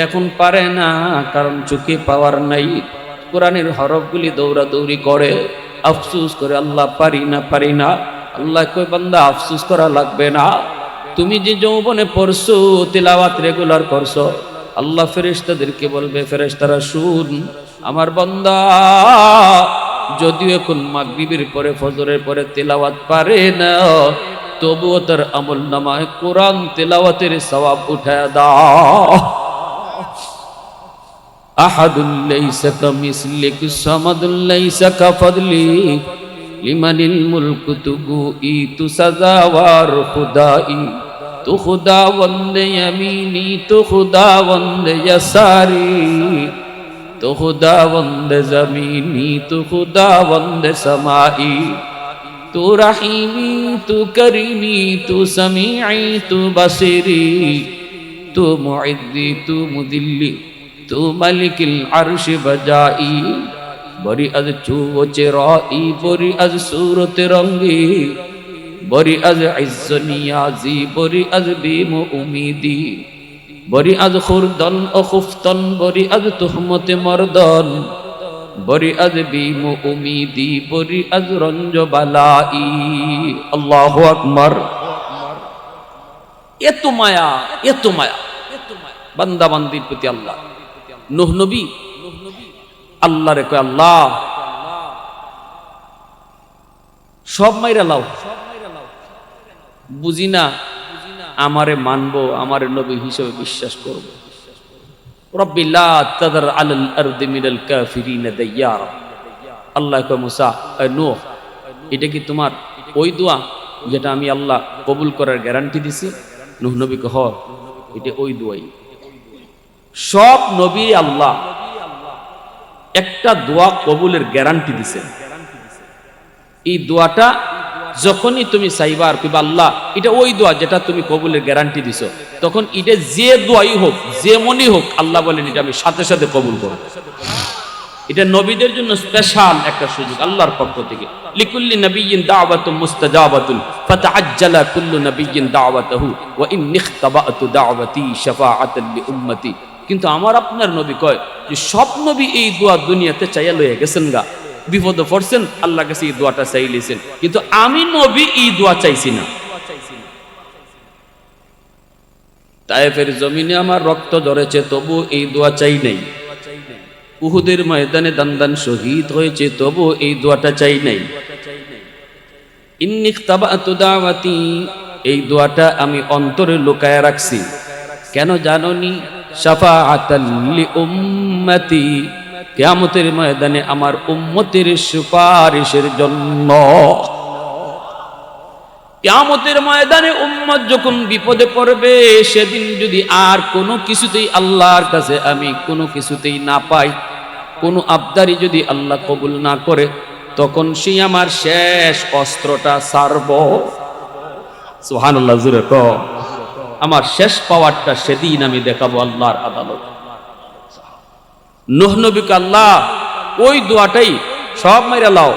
এখন পারে না, কারণ চোখে পাওয়ার নাই। কোরআনের হরফগুলি দৌড়াদৌড়ি করে, আফসুস করে, আল্লাহ পারি না পারি না। আল্লাহ কই বান্দা আফসুস করা লাগবে না, তুমি যে যৌবনে পড়ছো, তেলাওয়াত রেগুলার করছো, আল্লাহ ফেরেশতাদেরকে বলবে, ফেরেশতারা শুন, আমার বান্দা যদিও এখন মাগরিবের পরে ফজরের পরে তেলাওয়াত পারে না, তবুও তার আমল নামায় কোরআন তেলাওয়াতের সওয়াব উঠায় দাও। আহাদুল লাইসা কামিসলিক সামাদুল লাইসা কাফাদলি লিমানিল মুলকু তুগুই তু সাজাওয়ার খুদাই, তু খুদাওয়ান্দে ইয়ামিনি তু খুদাওয়ান্দে ইয়াসারি, তু খুদাওয়ান্দে জমিনি তু খুদাওয়ান্দে সমাই, তু রহিমি তু করিমি তু সমিঈ তু বসিরি, তু মুইদ্দি তু মুদিল্লি তু মালিকিল আরশ বজাই, বরি আজ চুও চেরাই, বরি আজ সুরত রঙ্গি, বরি আজ ইজ্জ নিয়াজি, বরি আজ বিম উমিদি, বরি আজ খুরদন ও খুফতন, বরি আজ তুহমতে মর্দন, বরি আজ বিমু উমিদি, বরি আজ রঞ্জ বালাই। আল্লাহু আকবার। এত মায়া, এত মায়া বান্দা বান্দির প্রতি আল্লাহ। নূহ নবী আল্লাহরে কয়, আল্লাহ সব মাইরা লাও, বুঝি না আমারে মানবো, আমারে নবী হিসেবে বিশ্বাস করবো। রব্বি লা তাদার আলাল আরদি মিনাল কাফিরিনা দাইয়ারা। আল্লাহ কয় মুসা, নূহ এটা কি তোমার ওই দোয়া যেটা আমি আল্লাহ কবুল করার গ্যারান্টি দিছি? নূহ নবী কয়, হ এটা ওই দোয়াই। সব নবী আল্লাহ একটা দোয়া কবুলের গ্যারান্টি দিছে। এই দোয়াটা যখনই তুমি চাইবা আর কইবা আল্লাহ এটা ওই দোয়া যেটা তুমি কবুলের গ্যারান্টি দিছো, তখন এটা যে দোয়াই হোক, যে মনই হোক, আল্লাহ বলেন এটা আমি সাথে সাথে কবুল করব। এটা নবীদের জন্য স্পেশাল একটা সুযোগ আল্লাহর পক্ষ থেকে। লিকুল্লি নাবিয়্যিন দাওয়াতুন মুস্তাজাবাতুন ফাতাআজ্জালা কুল্লু নাবিয়্যিন দাওয়াতাহু ওয়া ইন্নী ইখতাবাতু দাওয়াতি শাফাআতান লিউম্মতি। কিন্তু আমার আপনার নবী কয় যে সব নবী এই দোয়া দুনিয়াতে চাইয়া লইয়া গেছেন গা, বিপদে পড়ছেন, আল্লাহর কাছে এই দোয়াটা চাইলেছেন, কিন্তু আমি নবী এই দোয়া চাইছি না। তায়েফের জমিনে আমার রক্ত ঝরেছে, তবু এই দোয়া চাই নাই। উহুদের ময়দানে দান শহীদ হয়েছে, তবু এই দোয়াটা চাই নাই। ইন্নী ইখতাবাতু দাওয়াতি, এই দোয়াটা আমি অন্তরে লুকায়া রাখছি। কেন জানোনি? শাফাআতাল লিউম্মতি, কিয়ামতের ময়দানে আমার উম্মতের সুপারিশের জন্য। কিয়ামতের ময়দানে উম্মত যখন বিপদে পড়বে, সেদিন যদি আর কোনো কিছুতেই আল্লাহর কাছে আমি কোনো কিছুতেই না পাই, কোনো আবদারি যদি আল্লাহ কবুল না করে, তখন সেই আমার শেষ অস্ত্রটা ছাড়ব। সুবহানাল্লাহ, জোরে কও। আমার শেষ পাওয়ারটা সেদিন আমি দেখাবো আল্লাহর আদালত। নূহ নবীকে আল্লাহ ওই দোয়াটাই সব মাইরা লাও।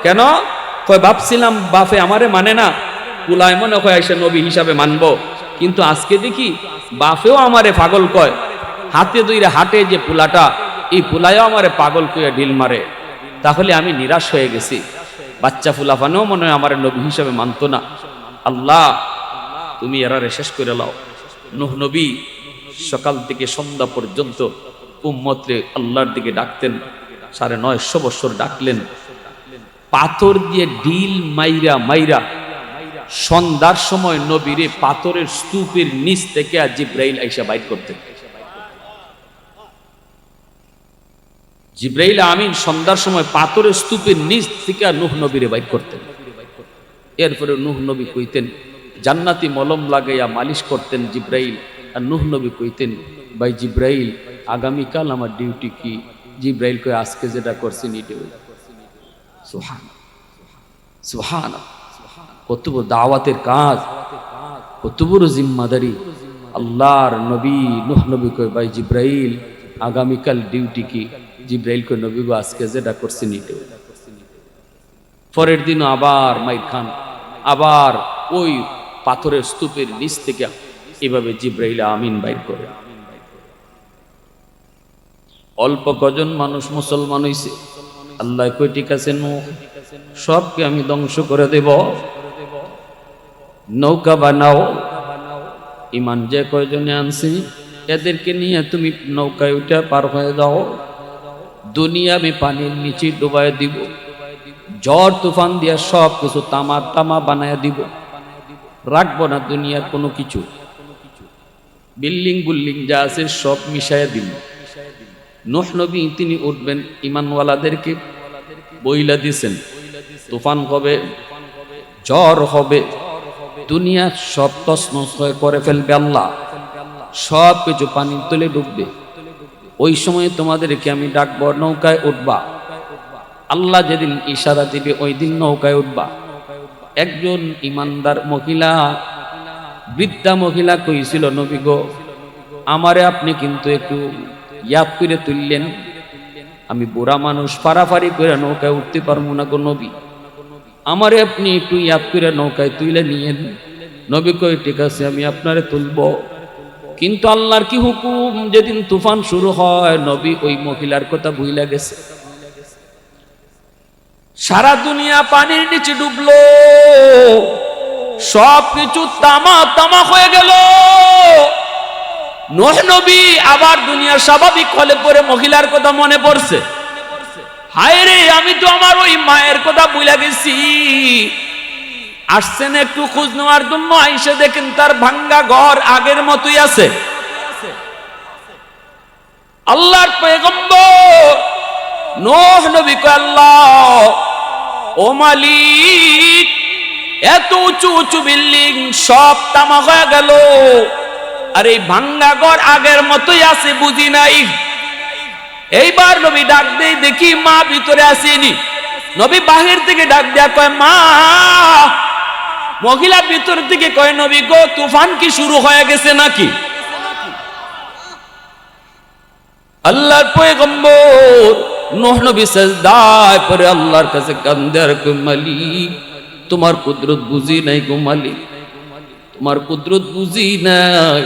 কেন? কয় ভাবছিলাম বাপে আমারে মানে না, পুলায় মনে কয় এসে নবী হিসাবে মানবো, কিন্তু আজকে দেখি বাপেও আমারে পাগল কয়। হাতে দুইরে হাটে যে পুলাটা, এই পুলায়ও আমারে পাগল কয়ে ঢিল মারে। তাহলে আমি নিরাশ হয়ে গেছি। বাচ্চা ফুলাফানেও মনে হয় আমার নবী হিসাবে মানতো না। আল্লাহ তুমি এরারে শেষ করে লাও। নূহ নবী সকাল থেকে সন্ধ্যা পর্যন্ত উম্মতরে আল্লাহর দিকে ডাকতেন। 950 বছর ডাকলেন। পাথর দিয়ে ঢিল মাইরা মাইরা সন্ধ্যার সময় নবীরে পাথরের স্তূপের নিচ থেকে জিব্রাইল আইসা বাইর করতেন। জিব্রাইল আমিন সন্ধ্যার সময় পাথরের স্তূপের নিচ থেকে নূহ নবীরে বাইর করতেন। এরপরে নূহ নবী কইতেন, জান্নাতি মলম লাগাইয়া মালিশ করতেন জিব্রাইল। আর নূহ নবী কইতেন, ভাই জিব্রাইল আগামীকাল আমার ডিউটি কি? জিব্রাইল কয় আজকে যেটা করছেন এটাই। সুবহানাল্লাহ, সুবহানাল্লাহ। কত বড় দাওয়াতের কাজ, কত বড় জিম্মাদারি। আল্লাহর নবী নূহ নবী কয়, ভাই জিব্রাইল আগামীকাল ডিউটি কি? জিব্রাইল কয়, নবী গো আজকে যেটা করছেন এটাই। পরের দিন আবার মাইর খান, আবার ওই পাথরের স্তূপের নিচ থেকে এভাবে জিব্রাইল আমিন বাইর করে। অল্প কজন মানুষ মুসলমান হইছে। আল্লাহ কই ঠিক আছে, নূহ সবকে আমি ধ্বংস করে দেব, নৌকা বানাও। ইমান যে কয়জনে আনছি এদেরকে নিয়ে তুমি নৌকায় উঠে পার হয়ে যাও। দুনিয়া আমি পানির নিচে ডুবাই দিব, ঝড় তুফান দিয়া সব কিছু তামা তামা বানায় দিব, রাখবো না দুনিয়ার কোনো কিছু। বিল্ডিং বুল্ডিং যা আছে সব মিশাইয়া দিব। নূহ নবী তিনি উঠবেন, ইমানওয়ালাদেরকে বইলা দিছেন তুফান হবে, ঝড় হবে, দুনিয়া সব তছনছ করে ফেলবে আল্লাহ, সব কিছু পানির তলে ডুববে। ওই সময় তোমাদেরকে আমি ডাকবো, নৌকায় উঠবা। আল্লাহ যেদিন ইশারা দিবে ওই দিন নৌকায় উঠবা। একজন ইমানদার মহিলা, বৃদ্ধা মহিলা কইছিল, নবী গো আমারে আপনি কিন্তু একটু ইয়াদ করে তুললেন, আমি বুড়া মানুষ, পারাপারি করে নৌকায় উঠতে পারবো না গো নবী, আমারে আপনি একটু ইয়াদ করে নৌকায় তুলে নিয়েন। নবী কই ঠিক আছে আমি আপনারে তুলবো, কিন্তু আল্লাহর কি হুকুম, যেদিন তুফান শুরু হয় নবী ওই মহিলার কথা ভুইলা গেছে। সারা দুনিয়া পানির নিচে ডুবলো, সবকিছু তামা তামা হয়ে গেল। নূহ নবী আবার দুনিয়া স্বাভাবিক হলে পরে মহিলার কথা মনে পড়ছে, হায় রে আমি তো আমার ওই মায়ের কথা ভুলে গেছি। আসছেন একটু খোঁজ নেওয়ার জন্য, আইসে দেখেন তার ভাঙ্গা ঘর আগের মতোই আছে। আল্লাহর পয়গম্বর নূহ নবী কয়, আল্লাহ ও মালিক, এত উঁচু উঁচু বিল্ডিং সব তামা হয়ে গেল, আর এই ভাঙ্গা ঘর আগের মতোই আছে, বুঝি নাই। এইবার নবী ডাক দেই, দেখি মা ভিতরে আসেনি। নবী বাহির থেকে ডাক দেয়া কয়, মা। মহিলা ভিতর থেকে কয়, নবী গো, তুফান কি শুরু হয়ে গেছে নাকি? আল্লাহর পয়গম্বর নূহ নবী সিজদায় পড়ে আল্লাহর কাছে কান্দে আর কয়, মালিক তোমার কুদরত বুঝি নাই গো মালিক, তোমার কুদরত বুঝি নাই,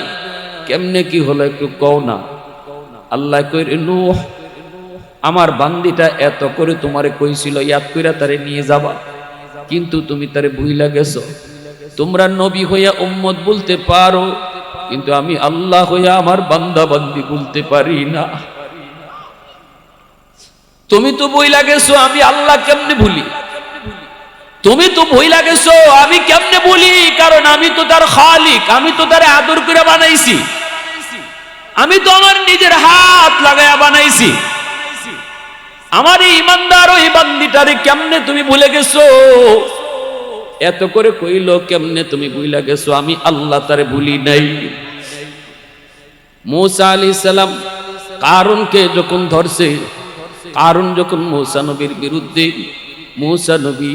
কেমনে কি হলো একটু কও না। আল্লাহ কই, নূহ আমার বান্দিটা এত করে তোমারে কইছিল ইয়াদ কইরা তারে নিয়ে যাবা, কিন্তু তুমি তারে ভুইলা গেছো। তোমরা নবী হইয়া উম্মত বলতে পারো, কিন্তু আমি আল্লাহ হইয়া আমার বান্দা বান্দি বলতে পারি না। তুমি তো ভুইলা গেছো, আমি আল্লাহ কেমনে ভুলি? তুমি তো ভুইলা গেছো, আমি কেমনে ভুলি? কারণ আমি তো তার খালিক, আমি তো তারে আদর করে বানাইছি, আমি তো আমার নিজের হাত লাগায়া বানাইছি। আমার এই ইমানদার ওই বান্দিটারে কেমনে তুমি ভুলে গেছো? এত করে কইল, কেমনে তুমি ভুলে গেছো? আমি আল্লাহ তারে ভুলি নাই। মূসা আলাইহিস সালাম কারুনকে যখন ধরছে, কারুন যখন মূসা নবীর বিরুদ্ধে, মূসা নবী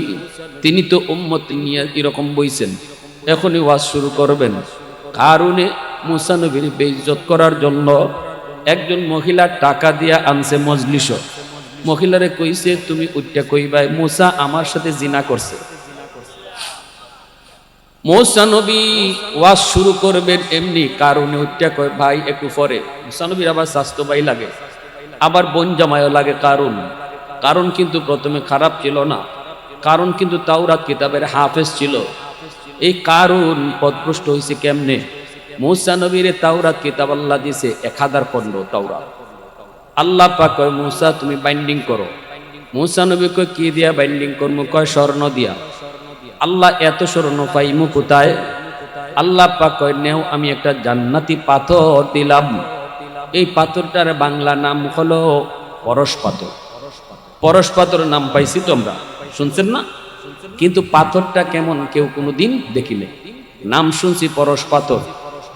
তিনি তো উম্মত নিয়ে এরকম বইছেন, এখনই ওয়াজ শুরু করবেন। কারুনে মূসা নবীর বেইজ্জত করার জন্য একজন মহিলা টাকা দিয়া আনছে মজলিস। মহিলারে কইছে, তুমি উঠটা কইবাই মূসা আমার সাথে জিনা করছে। মূসা নবী ওয়াজ শুরু করবেন, এমনি কারণে উঠটা কয়, ভাই একটু পরে। মূসা নবীর আবার স্বাস্থ্য ভাই লাগে, আবার বোন জামাইও লাগে। কারণ কিন্তু প্রথমে খারাপ ছিল না, কারণ কিন্তু তাওরাত কিতাবের হাফেজ ছিল। এই কারণ পথভ্রষ্ট হয়েছে কেমনে? মূসা নবীর তাওরাত কিতাব আল্লাহ দিছে 1000 খণ্ড তাওরাত। আল্লাহ পাক কয়, মূসা তুমি বাইন্ডিং করো। মূসা নবী কয়, কি দিয়া বাইন্ডিং করবো? কয়, স্বর্ণ দিয়া। আল্লাহ এত স্বর্ণ পাইমু কোথায়? আল্লাহ পাক কয়, নেও আমি একটা জান্নাতি পাথর দিলাম, এই পাথরটার বাংলা নাম হলো পরশ পাথর। পরশ পাথর নাম পাইছি, তোমরা শুনছেন না? কিন্তু পাথরটা কেমন কেউ কোনোদিন দেখিলে, নাম শুনছি পরশ পাথর।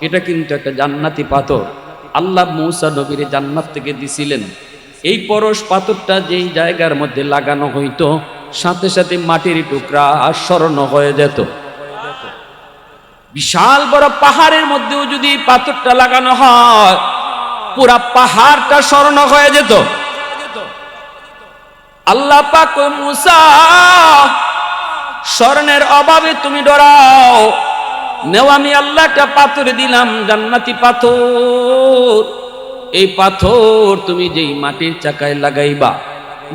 এটা কিন্তু একটা জান্নাতি পাথর, আল্লাহ মূসা নবীর জান্নাত থেকে দিছিলেন। এই পরশ পাথরটা যেই জায়গার মধ্যে লাগানো হইতো, সাথে সাথে মাটির টুকরা আর স্বর্ণ হয়ে যেত। বিশাল বড় পাহাড়ের মধ্যেও যদি পাথরটা লাগানো হয়, পুরা পাহাড়টা স্বর্ণ হয়ে যেত। আল্লাহ পাক কয়, মূসা স্বর্ণের অভাবে তুমি ডরাও, নেও আমি আল্লাহ একটা পাথর দিলাম, জান্নাতি পাথর। এই পাথর তুমি যেই মাটির চাকায় লাগাইবা,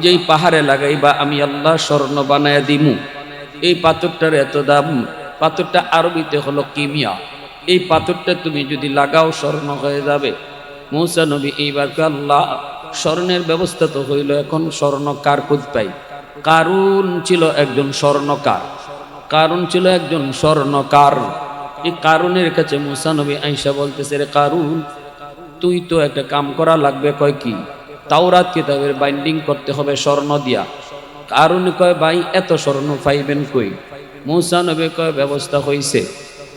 যেই পাহাড়ে লাগাইবা, আমি আল্লাহ স্বর্ণ বানায়া দিমু। এই পাথরটার এত দাম। পাথরটা আরবিতে হলো কিমিয়া। এই পাথরটা তুমি যদি লাগাও স্বর্ণ হয়ে যাবে। মূসা নবী এইবার আল্লাহ স্বর্ণের ব্যবস্থা তো হইল, এখন স্বর্ণ কার খুঁজ পাই? কারুন ছিল একজন স্বর্ণকার, কারুন ছিল একজন স্বর্ণকার। এই কারুনের কাছে মূসা নবী আইসা বলতেছে, রে কারুন, তুই তো একটা কাম করা লাগবে। কয় কি? তাওরাত কিতাবের বাইন্ডিং করতে হবে স্বর্ণ দিয়া। কারুন কয়, ভাই এত স্বর্ণ পাইবেন কই? মূসা নবী কয়, ব্যবস্থা হইছে,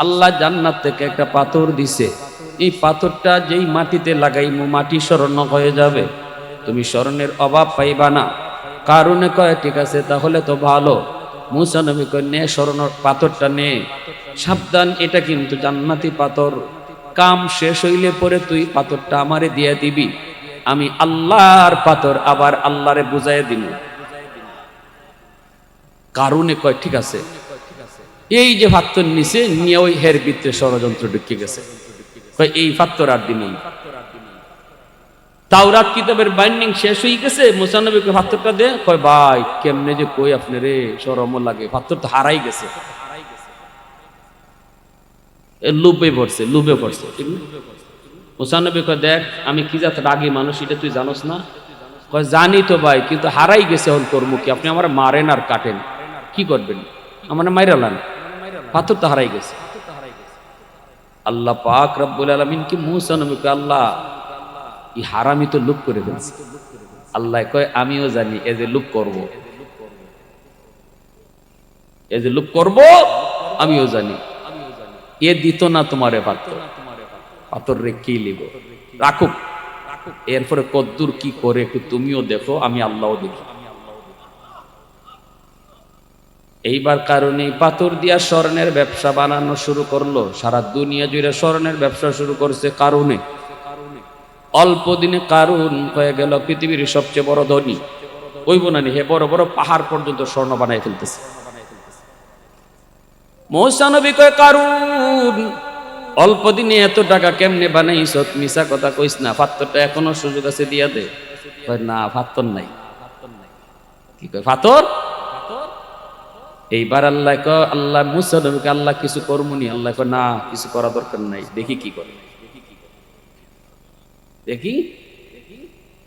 আল্লাহ জান্নাত থেকে একটা পাথর দিছে, এই পাথরটা যেই মাটিতে লাগাইমু মাটি স্বর্ণ হয়ে যাবে, তুমি স্বর্ণের অভাব পাইবা না। কারুনে কয়, ঠিক আছে তাহলে তো ভালো। মূসা নবী কয়, নে স্বর্ণ পাথরটা নে, সাবধান এটা কিন্তু জান্নাতি পাথর, কাম শেষ হইলে পরে তুই পাথরটা আমারে দিয়ে দিবি, আমি আল্লাহর পাথর আবার আল্লাহরে বুঝাই দিব। কারুনে কয়, ঠিক আছে। এই যে পাথর নিচে নিয়ে ওই হের ভিতরে ষড়যন্ত্র ঢুকে গেছে। কয় এই পাথর আর দিব না। তাওরাত কিতাবের বাইন্ডিং শেষ হয়ে গেছে, মুসা নবীকে পাথরটা দে, কয় ভাই কেমনে যে কই আপনি রে, শরমও লাগে, পাথর তো হারাই গেছে। লুবে পড়ছে, লুবে পড়ছে, ঠিক না? মুসা নবী কয় দেখ আমি কি জাত রাগী মানুষ, এটা তুই জানোস না? কয় জানি তো ভাই, কিন্তু হারাই গেছে, এখন করবো কি? আপনি আমার মারেন আর কাটেন, কি করবেন? আমার মাইরালান, পাথর তো হারাই গেছে। আল্লাহ পাক রব্বুল আলামিন কি মুসা নবীকে, আল্লাহ এই হারামি তো লুপ করে ফেলছে। আল্লাহ কয় আমিও জানি এ যে লুপ করব, এ যে লুপ করব আমিও জানি। এ দিত না তোমারে পাথর, পাথর রেখেই লিব, রাখুক। এরপরে কদ্দুর কি করে একটু তুমিও দেখো, আমি আল্লাহও দেখি। এইবার কারণে পাথর দিয়া স্বর্ণের ব্যবসা বানানো শুরু করলো, সারা দুনিয়া জুড়ে স্বর্ণের ব্যবসা শুরু করছে কারণে। অল্প দিনে কারুন হয়ে গেল পৃথিবীর সবচেয়ে বড় ধনী। ওইব না হে, বড় বড় পাহাড় পর্যন্ত স্বর্ণ বানাই ফেলতেছে। মুসা নবী কয় কারুন অল্প দিনে এত টাকা কেমনে বানাইছ? মিছা কথা কইস না, পাথরটা এখনো সুযোগ আছে দিয়া দে। কয় না পাথর নাই। কি কয় পাথর? এইবার আল্লাহ কয়, আল্লাহ মুসা নবীকে আল্লাহ কিছু করমুনি? আল্লাহ কয় না কিছু করা দরকার নাই, দেখি কি করে, দেখি।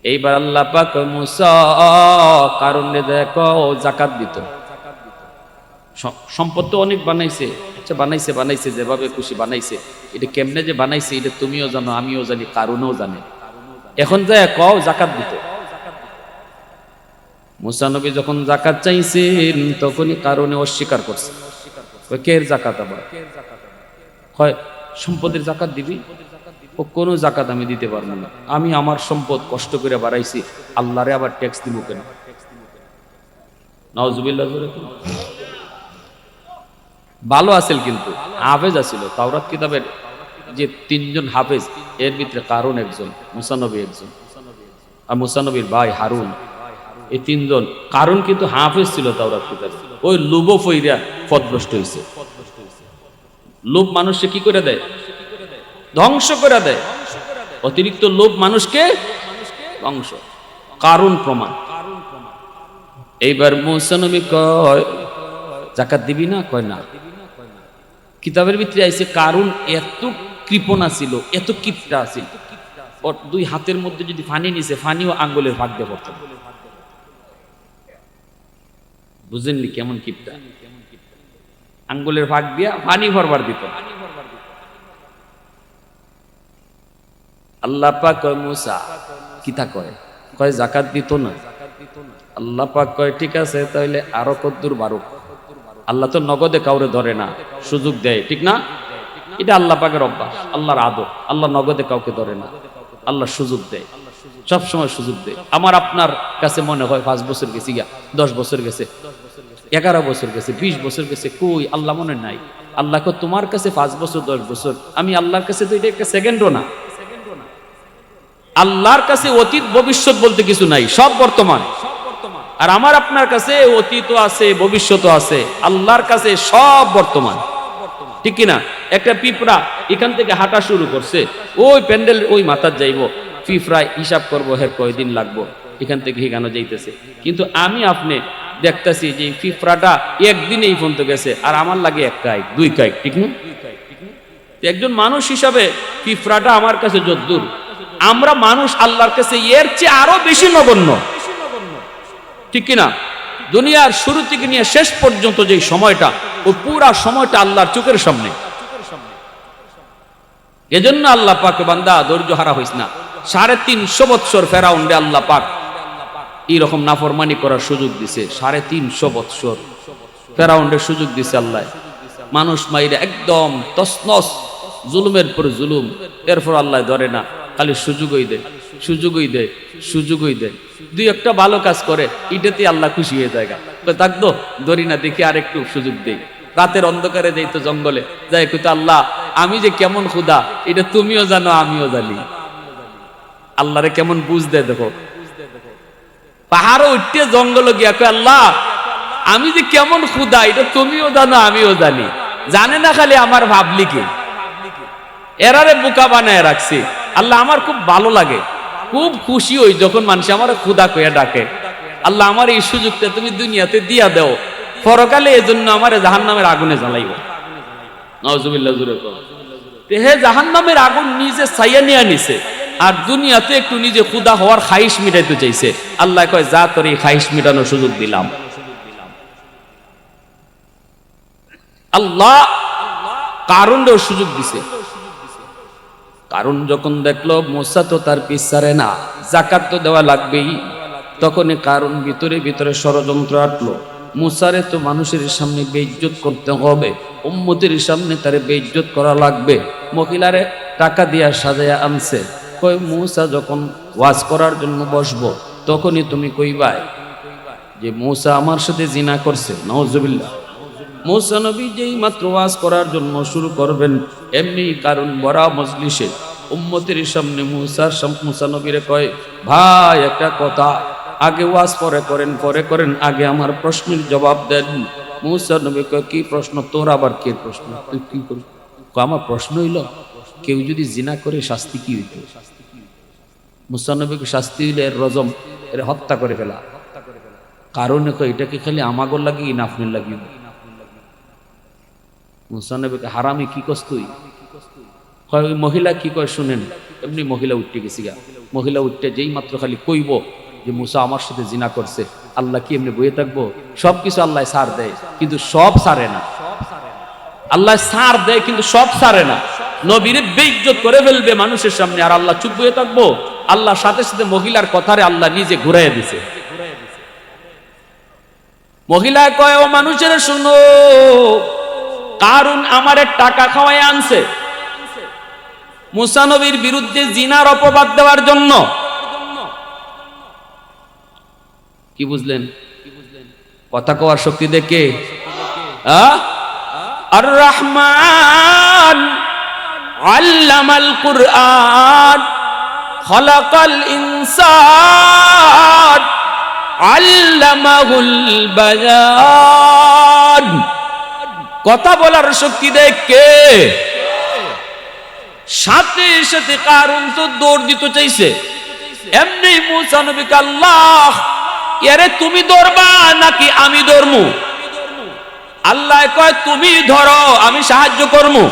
এইবার আল্লাহ পাক মুসা কারণে দেখো যাকাত দিত। সম্পদ তো অনেক বানাইছে, আচ্ছা বানাইছে বানাইছে যেভাবে খুশি বানাইছে, এটা কেমনে যে বানাইছে এটা তুমিও জানো আমিও জানি কারুনও জানে। এখন যায় কও জাকাত দিত। মুসা নবী যখন জাকাত চাইছেন তখনই কারণে অস্বীকার করছে। কে জাকাত? আবার হয় সম্পদের জাকাত দিবি? ও কোনো জাকাত আমি দিতে পারবো না, আমি আমার সম্পদ কষ্ট করে বাড়াইছি, আল্লাহরে আবার ট্যাক্স দিব কেন? নাউজুবিল্লাহ। ভালো আছিল কিন্তু হাফেজ আছিল, তাওরাত কিতাবের যে তিনজন হাফেজ এর ভিতরে কারণ একজন, মুসা নবী একজন, আর মুসা নবীর ভাই হারুন, এই তিনজন। কারণ কিন্তু হাফেজ ছিল তাওরাত কিতাবে, ওই লোভ ফইরা পথভ্রষ্ট হইছে। লোভ মানুষকে কি করে দেয়? ধ্বংস করে দেয়। অতিরিক্ত লোভ মানুষকে ধ্বংস। কারণ প্রমাণ। এইবার মুসা নবী কয় জাকাত দিবি না? কয় না। কিতাবের ভিতরে আইছে কারণ এত কৃপণা ছিল, এত কিপটা ছিল, ওর দুই হাতের মধ্যে যদি ফানি নিছে, ফানিও আঙ্গুলের ভাগ দিয়ে পড়ত। বুঝেননি কেমন কিপটা? আঙ্গুলের ভাগ দিয়া পানি ভরবার দিত। আল্লাহ পাক কয় মুসা কিতা কয়? কয় জাকাত দিত না। আল্লাহ পাক কয় ঠিক আছে তাহলে আরো কদ্দুর বারুক। আল্লাহ তো নগদে কাউরে ধরে না, সুযোগ দেয়, ঠিক না? এটা আল্লাহ পাকের অভ্যাস, আল্লাহর আদব। আল্লাহ নগদে কাউকে ধরে না, আল্লাহ সুযোগ দেয়, সব সময় সুযোগ দেয়। আমার আপনার কাছে মনে হয় 5 বছর গেছে, 10 বছর গেছে, 11 বছর গেছে, 20 বছর গেছে, কই আল্লাহ মনে নাই? আল্লাহ কয় তোমার কাছে 5 বছর 10 বছর, আমি আল্লাহর কাছে তো এটা একটা সেকেন্ডও না। আল্লাহর কাছে অতীত ভবিষ্যৎ বলতে কিছু নাই, সব বর্তমান। আর আমার আপনার কাছে অতীতও আছে, ভবিষ্যৎও আছে, আল্লাহর কাছে সব বর্তমান, ঠিক কিনা? একটা পিঁপড়া এখান থেকে হাঁটা শুরু করছে, ওই প্যান্ডেল ওই মাথার যাইব, পিঁপড়ায় হিসাব করবো হের কয়দিন লাগবো, এখান থেকে হিগানো যাইতেছে। কিন্তু আমি আপনি দেখতেছি যে পিঁপড়াটা একদিনেই পর্যন্ত গেছে, আর আমার লাগে 1 কাইক 2 কাইক, ঠিক না? একজন মানুষ হিসাবে পিঁপড়াটা আমার কাছে যদ্দূর, আমরা মানুষ আল্লাহর কাছে এর চেয়ে আরো বেশি নগণ্য, ঠিক কিনা? দুনিয়ার শুরু থেকে নিয়ে শেষ পর্যন্ত যে সময়টা, ওই পুরা সময়টা আল্লাহর চোখের সামনে। এজন্য আল্লাহ পাক বান্দা ধৈর্য হারা হইস না। 350 বৎসর ফেরাউনরে আল্লাহ পাক এইরকম নাফরমানি করার সুযোগ দিছে। 350 বৎসর ফেরাউনরে সুযোগ দিছে আল্লাহ, মানুষ মাইরে একদম তসনস, জুলুমের পর জুলুম। এরপর আল্লাহ ধরে না, খালি সুযোগই দেয়, সুযোগই দেয়, সুযোগই দেয়। 2-1টা ভালো কাজ করে, এটাতে আল্লাহ খুশি হয়ে যায়। থাকতো ধরি না, দেখি আর একটু সুযোগ দেই। রাতের অন্ধকারে যাইতো জঙ্গলে, যাই কইতো আল্লাহ আমি যে কেমন ক্ষুধা এটা তুমিও জানো আমিও জানি। আল্লাহরে কেমন বুঝ দেয় দেখো। পাহাড়ে উঠতে জঙ্গলে গিয়া কয় আল্লাহ আমি যে কেমন ক্ষুধা এটা তুমিও জানো আমিও জানি। জানে না খালি আমার ভাবলি কে? এরারে বোকা বানায় রাখছি। আল্লাহ আমার খুব ভালো লাগে, খুব খুশি হই যখন মানুষ আমার খুদা কইয়া ডাকে। আল্লাহ আমার এই সুযোগটা তুমি দুনিয়াতে দিয়া দাও, পরকালে এজন্য আমার জাহান্নামের আগুনে জ্বালাইব। নাউজুবিল্লাহ জুরে কর। হে জাহান্নামের আগুন নিজে ছাইয়া নিয়ে নিছে, আর দুনিয়াতে একটু নিজে খুদা হওয়ার খাইশ মিটাইতে চাইছে। আল্লাহ কয় যা তোর এই খাইশ মিটানোর সুযোগ দিলাম। আল্লাহ কারুনও সুযোগ দিছে। কারণ যখন দেখলো মুসা তো তার পিছারে না, যাকাত তো দেওয়া লাগবেই, তখনই কারণ ভিতরে ভিতরে ষড়যন্ত্র আটলো। মুসারে তো মানুষের সামনে বেইজ্জত করতে হবে, উম্মতের সামনে তারে বেইজ্জত করা লাগবে। মহিলারে টাকা দিয়া সাজায়া আনছে, কই মুসা যখন ওয়াজ করার জন্য বসবো তখনই তুমি কইবাই যে মুসা আমার সাথে জিনা করছে। নাউজুবিল্লাহ। মুসা নবী যেই মাত্র ওয়াজ করার জন্য শুরু করবেন, এমনি কারণ বড়া মজলিসে উম্মতের সামনে মুসা নবীরে কয়, ভাই একটা কথা, আগে ওয়াজ পরে করেন, আগে আমার প্রশ্নের জবাব দেন। মুসা নবী কয়, কি প্রশ্ন তোর? আবার কে প্রশ্ন? তুই কি করিস? আমার প্রশ্ন হইল, কেউ যদি জিনা করে শাস্তি কি হইত? মুসা নবীকে শাস্তি হইলে এর রজম, এর হত্যা করে ফেলা। কারণ এটাকে খালি আমাগর লাগি না আপনার লাগি? মুসা নবীকে হারামি কি কস তুই? ওই মহিলা কি কয় শুনেন। এমনি মহিলা উঠতে গেছি গা, মহিলা উঠতে যেই মাত্র খালি কইব যে মুসা আমার সাথে জিনা করছে, আল্লাহ কি এমনি বয়ে থাকবো? সবকিছু আল্লাহ সার দেয়, কিন্তু সব সারে না। আল্লাহ সার দেয় কিন্তু সব সারে না। নবীরে বেইজ্জত করে ফেলবে মানুষের সামনে, আর আল্লাহ চুপ হয়ে থাকবো? আল্লাহ সাথে সাথে মহিলার কথারে আল্লাহ নিজে ঘুরাইয়া দিছে। মহিলা কয়, ও মানুষের শুনো, কারণ আমারে টাকা খাওয়াই আনছে মুসা নবীর বিরুদ্ধে জিনার অপবাদ দেওয়ার জন্য। কি বুঝলেন? কথা কওয়ার শক্তি দেখে আর রহমান আল্লামাল কুরআন খলাকাল ইনসান আল্লামাহুল বায়ান। কথা বলার শক্তি দেখে সাথে সাথে কারণ তো দৌড় দিতে চাইছে। এমনি মুসা নবীকে আল্লাহ, এরে তুমি ধরবা নাকি আমি ধরমু? আল্লাহ কয় তুমি ধরো, আমি সাহায্য করমু।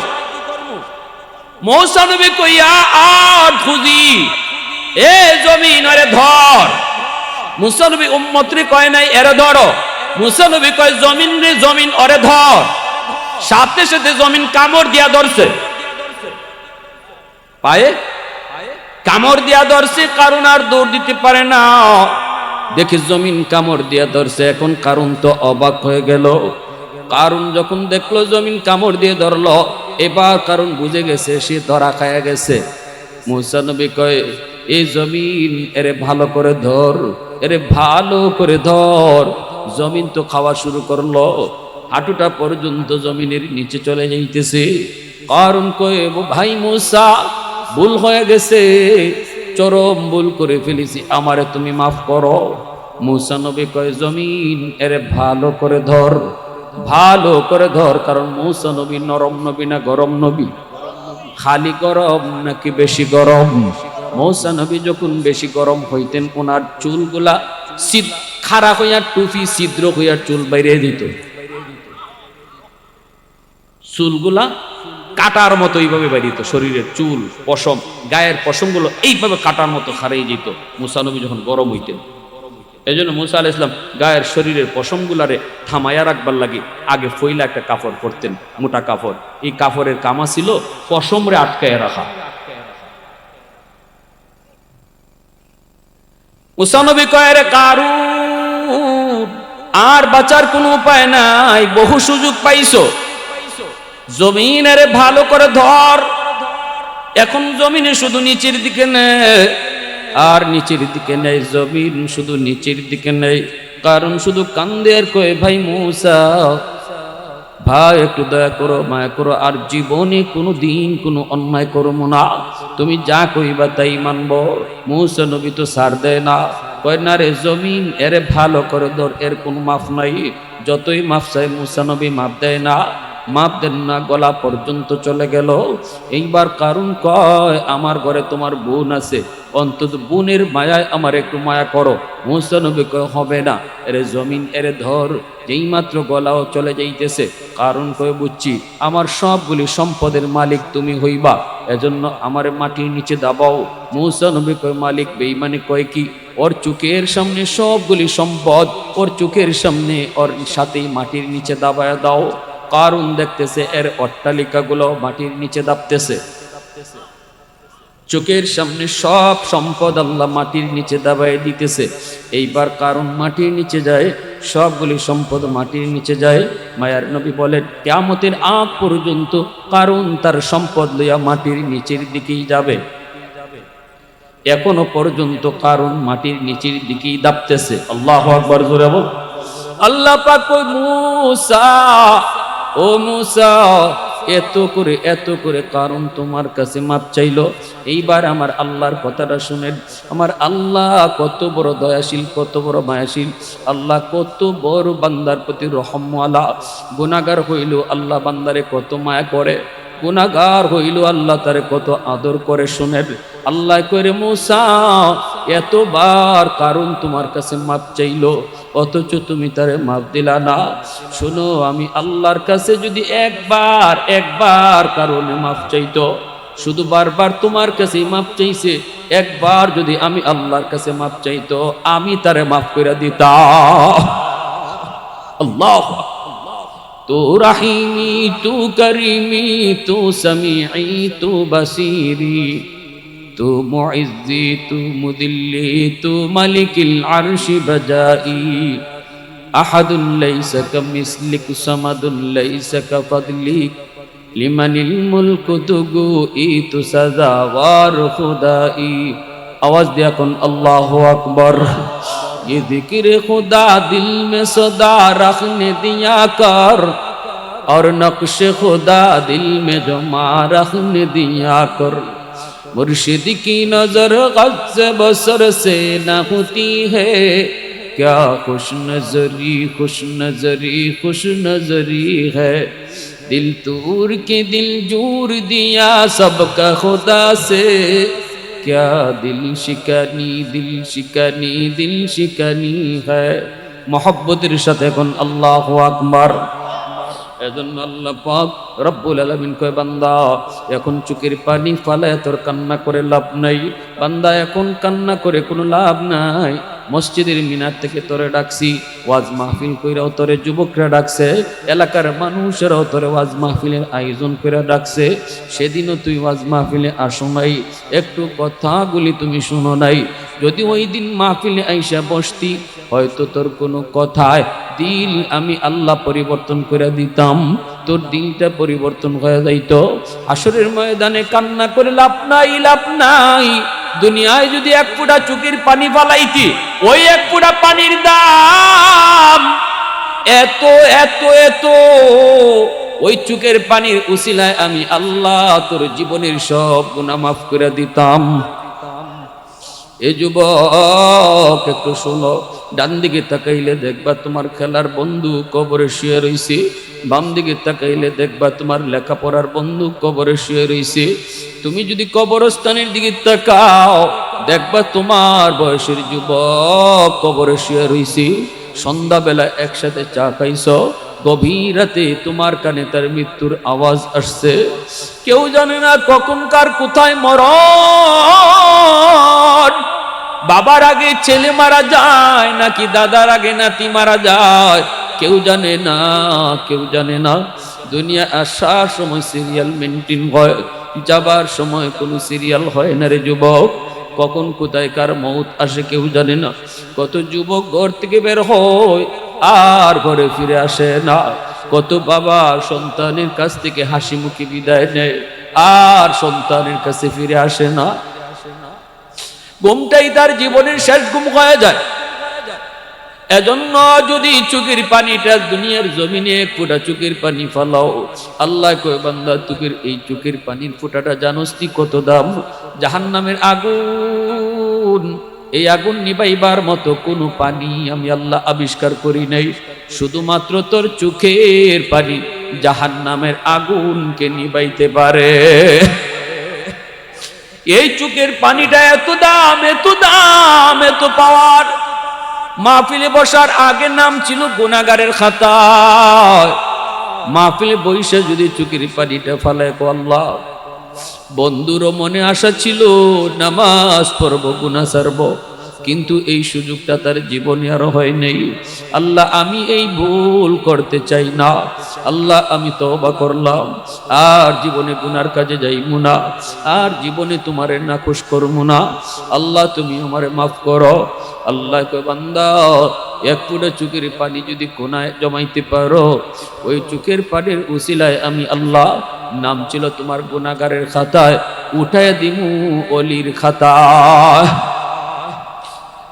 মুসা নবী কইয়া আট খুঁজি, এ জমিন এরে ধর। মুসা নবী উম্মতরে কয় নাই এরে ধরো, মুসা নবী কয় জমিন রে জমিন ওরে ধর। সাথে সাথে জমিন কামড় দিয়া ধরছে, পায়ে কামড় দিয়া ধরছে। কারণ আর দৌড় দিতে পারে না, দেখি জমিন কামড় দিয়া ধরছে। এখন কারণ তো অবাক হয়ে গেল। কারণ যখন দেখলো জমিন কামড় দিয়ে ধরলো, এবার কারণ বুঝে গেছে সে ধরা খায়া গেছে। মুসা নবী কয়, এই জমিন এরে ভালো করে ধর, এরে ভালো করে ধর। জমিন তো খাওয়া শুরু করলো, হাঁটুটা পর্যন্ত জমিনের নিচে চলে যাইতেছে। কারণ কয়, ভাই মুসা ভুল হয়ে গেছে, চরম ভুল করে ফেলেছি, আমারে তুমি মাফ করো। মুসা নবী কয়, জমিন এরে ভালো করে ধর, ভালো করে ধর। কারণ মুসা নবী নরম নবী না গরম নবী? খালি গরম নাকি বেশি গরম? মুসা নবী যখন বেশি গরম হইতেন, ওনার চুলগুলা খাড়া হইয়া টুপি ছিদ্র হইয়া চুল বাইরে দিত। চুলগুলা কাটার মতো এইভাবে বাইরিত, শরীরের চুল পশম গায়ের পশমগুলো এইভাবে কাটার মতো খারাই যেত মুসা নবী যখন গরম হইতেন। এই জন্য মুসা আলাইহিস সালাম গায়ের শরীরের পশমগুলারে থামাইয়া রাখবার লাগে আগে ফইলা একটা কাপড় পরতেন, মোটা কাপড়। এই কাপড়ের কামা ছিল পশমরে আটকায় রাখা। মুসা নবী কয়, রে কারুন, আর বাঁচার কোনো উপায় নাই, বহু সুযোগ পাইছো, জমিনের ভালো করে ধর। এখন জমিনে শুধু নিচের দিকে নেই, আর নিচের দিকে নেই, জমিন শুধু নিচের দিকে নেই। কারণ শুধু কান্দে আর কয়, ভাই মুসা, ভাই একটু দয়া করো, মায়া করো, আর জীবনে কোনো দিন কোনো অন্যায় করবো না, তুমি যা কইবা তাই মানবো। মুসা নবী তো ছাড় দেয় না, কয় না রে জমিন এরে ভালো করে ধর, এর কোনো মাফ নাই। যতই মাফ চাই মুসা নবী মাফ দেয় না। মাপ দেন না, গলা পর্যন্ত চলে গেল। এইবার কারণ কয় আমার ঘরে তোমার বোন আছে, অন্তত বোনের মায়ায় আমার একটু মায়া করো। মুসা নবী কয় হবে না, এরে জমিন এরে ধর। যেই মাত্র গলাও চলে যাইতেছে, কারণ কয় বুঝছি আমার সবগুলি সম্পদের মালিক তুমি হইবা, এজন্য আমার মাটির নিচে দাবাও। মুসা নবী কয় মালিক বেঈমানি কয় কি? ওর চোখের সামনে সবগুলি সম্পদ, ওর চোখের সামনে ওর সাথেই মাটির নিচে দাবায়া দাও। কারণ দেখতেছে এর অট্টালিকাগুলো মাটির নিচে দাবতেছে, চোখের সামনে সব সম্পদ আল্লাহ মাটির নিচে দাবায় দিতেছে। এইবার কারণ মাটির নিচে যায়, সবগুলি সম্পদ মাটির নিচে যায়। মায়ার নবী বলেন কিয়ামতের আগ পর্যন্ত কারণ তার সম্পদ লইয়া মাটির নিচের দিকেই যাবে। এখনো পর্যন্ত কারণ মাটির নিচের দিকেই দাবতেছে। আল্লাহু আকবার, জোরে বল। আল্লাহ পাক কই মুসা, ও মুসা, এত করে কারণ তোমার কাছে মাপ চাইলো। এইবার আমার আল্লাহর কথাটা শুনেন। আমার আল্লাহ কত বড় দয়াশীল, কত বড় মায়াশীল। আল্লাহ কত বড় বান্দার প্রতি রহমওয়ালা। গুনাহগার হইল আল্লাহ বান্দারে কত মায়া করে, গুনাহগার হইল আল্লাহ তারে কত আদর করে। শুনেন, আল্লাহ কইরে মুসা এতবার কারণ তোমার কাছে মাপ চাইলো, অথচ তুমি তারে মাপ দিলা না। শোনো, আমি আল্লাহর কাছে যদি একবার কারণে মাপ চাইতো, শুধু বারবার তোমার কাছে মাপ চাইছে, একবার যদি আমি আল্লাহর কাছে মাপ চাইতো, আমি তারে মাফ করে দিতাম। আল্লাহ, তু রাহিমি, তু করিমি, তু সামিঈ, তু বাসিরি, তু মুইজ্জি, তু মুদিল্লি, তু মালিকিল আরশি বাজাই, আহাদুন লাইসা কামিসলিক, সামাদুন লাইসা কাফাদলিক, লিমানিল মুলকু তুগুই, তু সাজাওয়ার খুদাই। আওয়াজ দিয়া কোন আল্লাহু আকবার। ये जिक्र खुदा दिल में सदा रखने दिया कर, और नक्श खुदा दिल में जमा रखने दिया कर। मुर्शिद की नजर गज से बसर से न होती है, क्या खुश नजरी खुश नजरी खुश नजरी है। दिल तूर के दिल जूर दिया सबका खुदा से, क्या दिल शिकानी दिल शिकानी दिल शिकानी है। मोहब्बतेर साथे कोन अल्लाहु আকবার। এজন্য আল্লাহ পাক রব্বুল আলামিন কয় বান্দা এখন চোখের পানি ফালায় তোর কান্না করে লাভ নাই, বান্দা এখন কান্না করে কোনো লাভ নাই। মসজিদের মিনার থেকে তোরে ডাকছি, ওয়াজ মাহফিল কইরাও তোরে যুবকরা ডাকছে, এলাকার মানুষেরাও তোরে ওয়াজ মাহফিলের আয়োজন করে ডাকছে। সেদিনও তুই ওয়াজ মাহফিলে আসো নাই, একটু কথাগুলি তুমি শুনো নাই। যদি ওই দিন মাহফিলে আইসা বসতি, হয়তো তোর কোনো কথায় দিল আমি আল্লাহ পরিবর্তন করে দিতাম, তোর দিলটা পরিবর্তন হয়ে যাইতো। হাসরের ময়দানে কান্না করে লাভ নাই, লাভ নাই। দুনিয়ায় যদি এক ফোঁটা চোখের পানি ফালাইতি, ওই এক ফোঁটা পানির দাম এত এত এত। ওই চোখের পানির উসিলায় আমি আল্লাহ তোর জীবনের সব গুনাহ মাফ করে দিতাম। এ যুবক একটু শোনো, ডান দিকে তাকাইলে দেখবা তোমার খেলার বন্ধু কবরে শুয়ে রইছে, বাম দিকে তাকাইলে দেখবা তোমার লেখাপড়ার বন্ধু কবরে শুয়ে রইছে। তুমি যদি কবরস্থানের দিকে তাকাও, দেখবা তোমার বয়সের যুবক কবরে শুয়ে রইছে। সন্ধ্যাবেলা একসাথে চা খাইছো, গভীর রাতে তোমার কানে তার মৃত্যুর আওয়াজ আসছে। কেউ জানে না কখন কার কোথায় মরণ। বাবার আগে ছেলে মারা যায় নাকি দাদার আগে নাতি মারা যায়, কেউ জানে না, কেউ জানে না। দুনিয়া আসার সময় সিরিয়াল মেনটেন হয়, যাবার সময় কোনো সিরিয়াল হয় না রে যুবক। কখন কোথায় কার মৌত আসে কেউ জানে না। কত যুবক ঘর থেকে বের হয় আর ঘরে ফিরে আসে না। কত বাবা সন্তানের কাছ থেকে হাসি মুখে বিদায় নেয় আর সন্তানের কাছে ফিরে আসে না। ঘুমটাই তার জীবনের শেষ ঘুম হয়ে যায়। এজন্য যদি চোখের পানিটা দুনিয়ার জমিনে ফোঁটা চোখের পানি ফালাও, আল্লাহ কয় বান্দা চোখের এই চোখের পানির ফোঁটাটা জানোস তুই কত দাম? জাহান্নামের আগুন, এই আগুন নিবাইবার মতো কোনো পানি আমি আল্লাহ আবিষ্কার করি নাই। শুধুমাত্র তোর চোখের পানি জাহান্নামের আগুনকে নিবাইতে পারে। এই চোখের পানিটা এত দাম, এত দাম, এত পাওয়ার। মাহফিলে বসার আগে নাম ছিল গুনাহগারের খাতায়। মাহফিলে বইসা যদি চোখের পানিটা ফালায়, আল্লাহ, বন্ধুরও মনে আশা ছিল নামাজ পড়ব, গুনাহ ছাড়ব, কিন্তু এই সুযোগটা তার জীবনে আর হয় নাই। আল্লাহ, আমি এই ভুল করতে চাই না। আল্লাহ, আমি তওবা করলাম, আর জীবনে গুনার কাজে যাইমু না, আর জীবনে তোমারে নাখুশ করবো না। আল্লাহ, তুমি আমারে মাফ করো। আল্লাহ কয়, বান্দা, এক ফুটা চোখের পানি যদি কোনায় জমাইতে পারো, ওই চোখের পানির উসিলায় আমি আল্লাহ নাম ছিল তোমার গুনাহগারের খাতায় উঠায় দিমু ওলির খাতায়।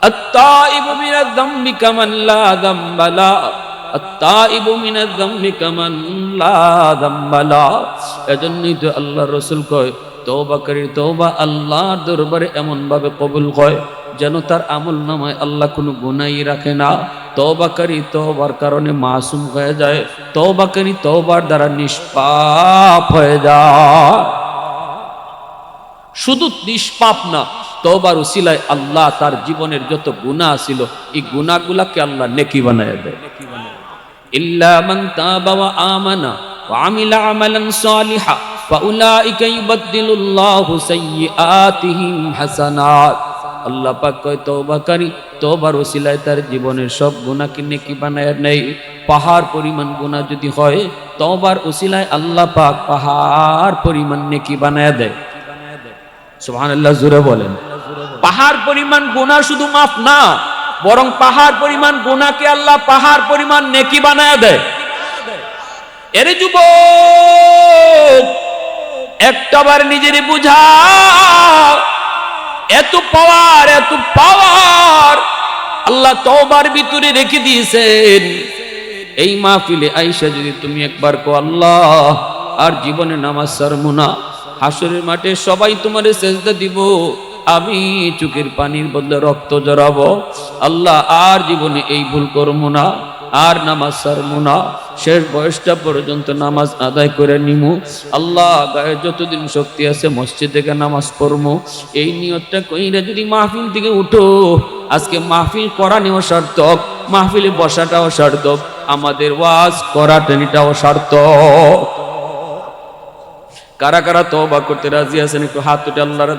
আত-তাইবু মিনাজ যামবি কামান লা যামবা লা, আত-তাইবু মিনাজ যামবি কামান লা যামবা লা। এজন্যই তো আল্লাহ রাসূল কয়, তওবাকারীর তওবা আল্লাহর দরবারে এমন ভাবে কবুল হয় যেন তার আমলনামায় আল্লাহ কোনো গুনাহই রাখে না। তওবাকারী তওবার কারণে মাসুম হয়ে যায়, তওবাকারী তওবার দ্বারা নিষ্পাপ হয়ে যায়। শুধু নিষ্পাপ না, তওবার উসিলায় আল্লাহ তার জীবনের যত গুনাহ ছিল এই গুনাহগুলোকে আল্লাহ নেকি বানায় দেয়। ইল্লা মান তাবা ওয়া আমানা ওয়া আমিলা আমালান সালিহা ফাউলাইকা ইউবাদদিলুল্লাহু সাইয়্যাতিহিম হাসানাত। আল্লাহ পাক কয়, তওবাকারী তওবার উসিলায় তার জীবনের সব গুনাহকে নেকি বানায় নেয়। পাহাড় পরিমাণ গুনাহ যদি হয়, তওবার উসিলায় আল্লাহ পাক পাহাড় পরিমাণ নেকি বানায় দেয়। সুবহানাল্লাহ, জোরে বলেন। পাহাড় পরিমাণ গুনাহ শুধু মাফ না, বরং পাহাড় পরিমাণ গুনাহকে আল্লাহ পাহাড় পরিমাণ নেকি বানায় দেয়। এরে যুবক, একটাবার নিজের বুঝাও, এত পাওয়ার, এত পাওয়ার আল্লাহ তওবার ভিতরে রেখে দিয়েছেন। এই মাহফিলে আইসা যদি তুমি একবার কো, আল্লাহ, আর জীবনে নামাজ ছাড়বো না, হাসরের মাঠে সবাই তোমারে সেজদা দিব, আমি চোখের পানির বদলে রক্ত জড়াবো, আল্লাহ, আর জীবনে এই ভুল করবো না, আর নামাজ ছাড়বো না, শেষ বয়সটা পর্যন্ত নামাজ আদায় করে নিমু, আল্লাহ, গায়ে যতদিন শক্তি আছে মসজিদ থেকে নামাজ পড়বো, এই নিয়তটা কইরা যদি মাহফিল থেকে উঠো, আজকে মাহফিল করা নেওয়া সার্থক, মাহফিলে বসাটাও সার্থক, আমাদের ওয়াজ করাটাও সার্থক। কারা কারা তওবা করতে রাজি আছেন একটু হাত উঠে আল্লাহর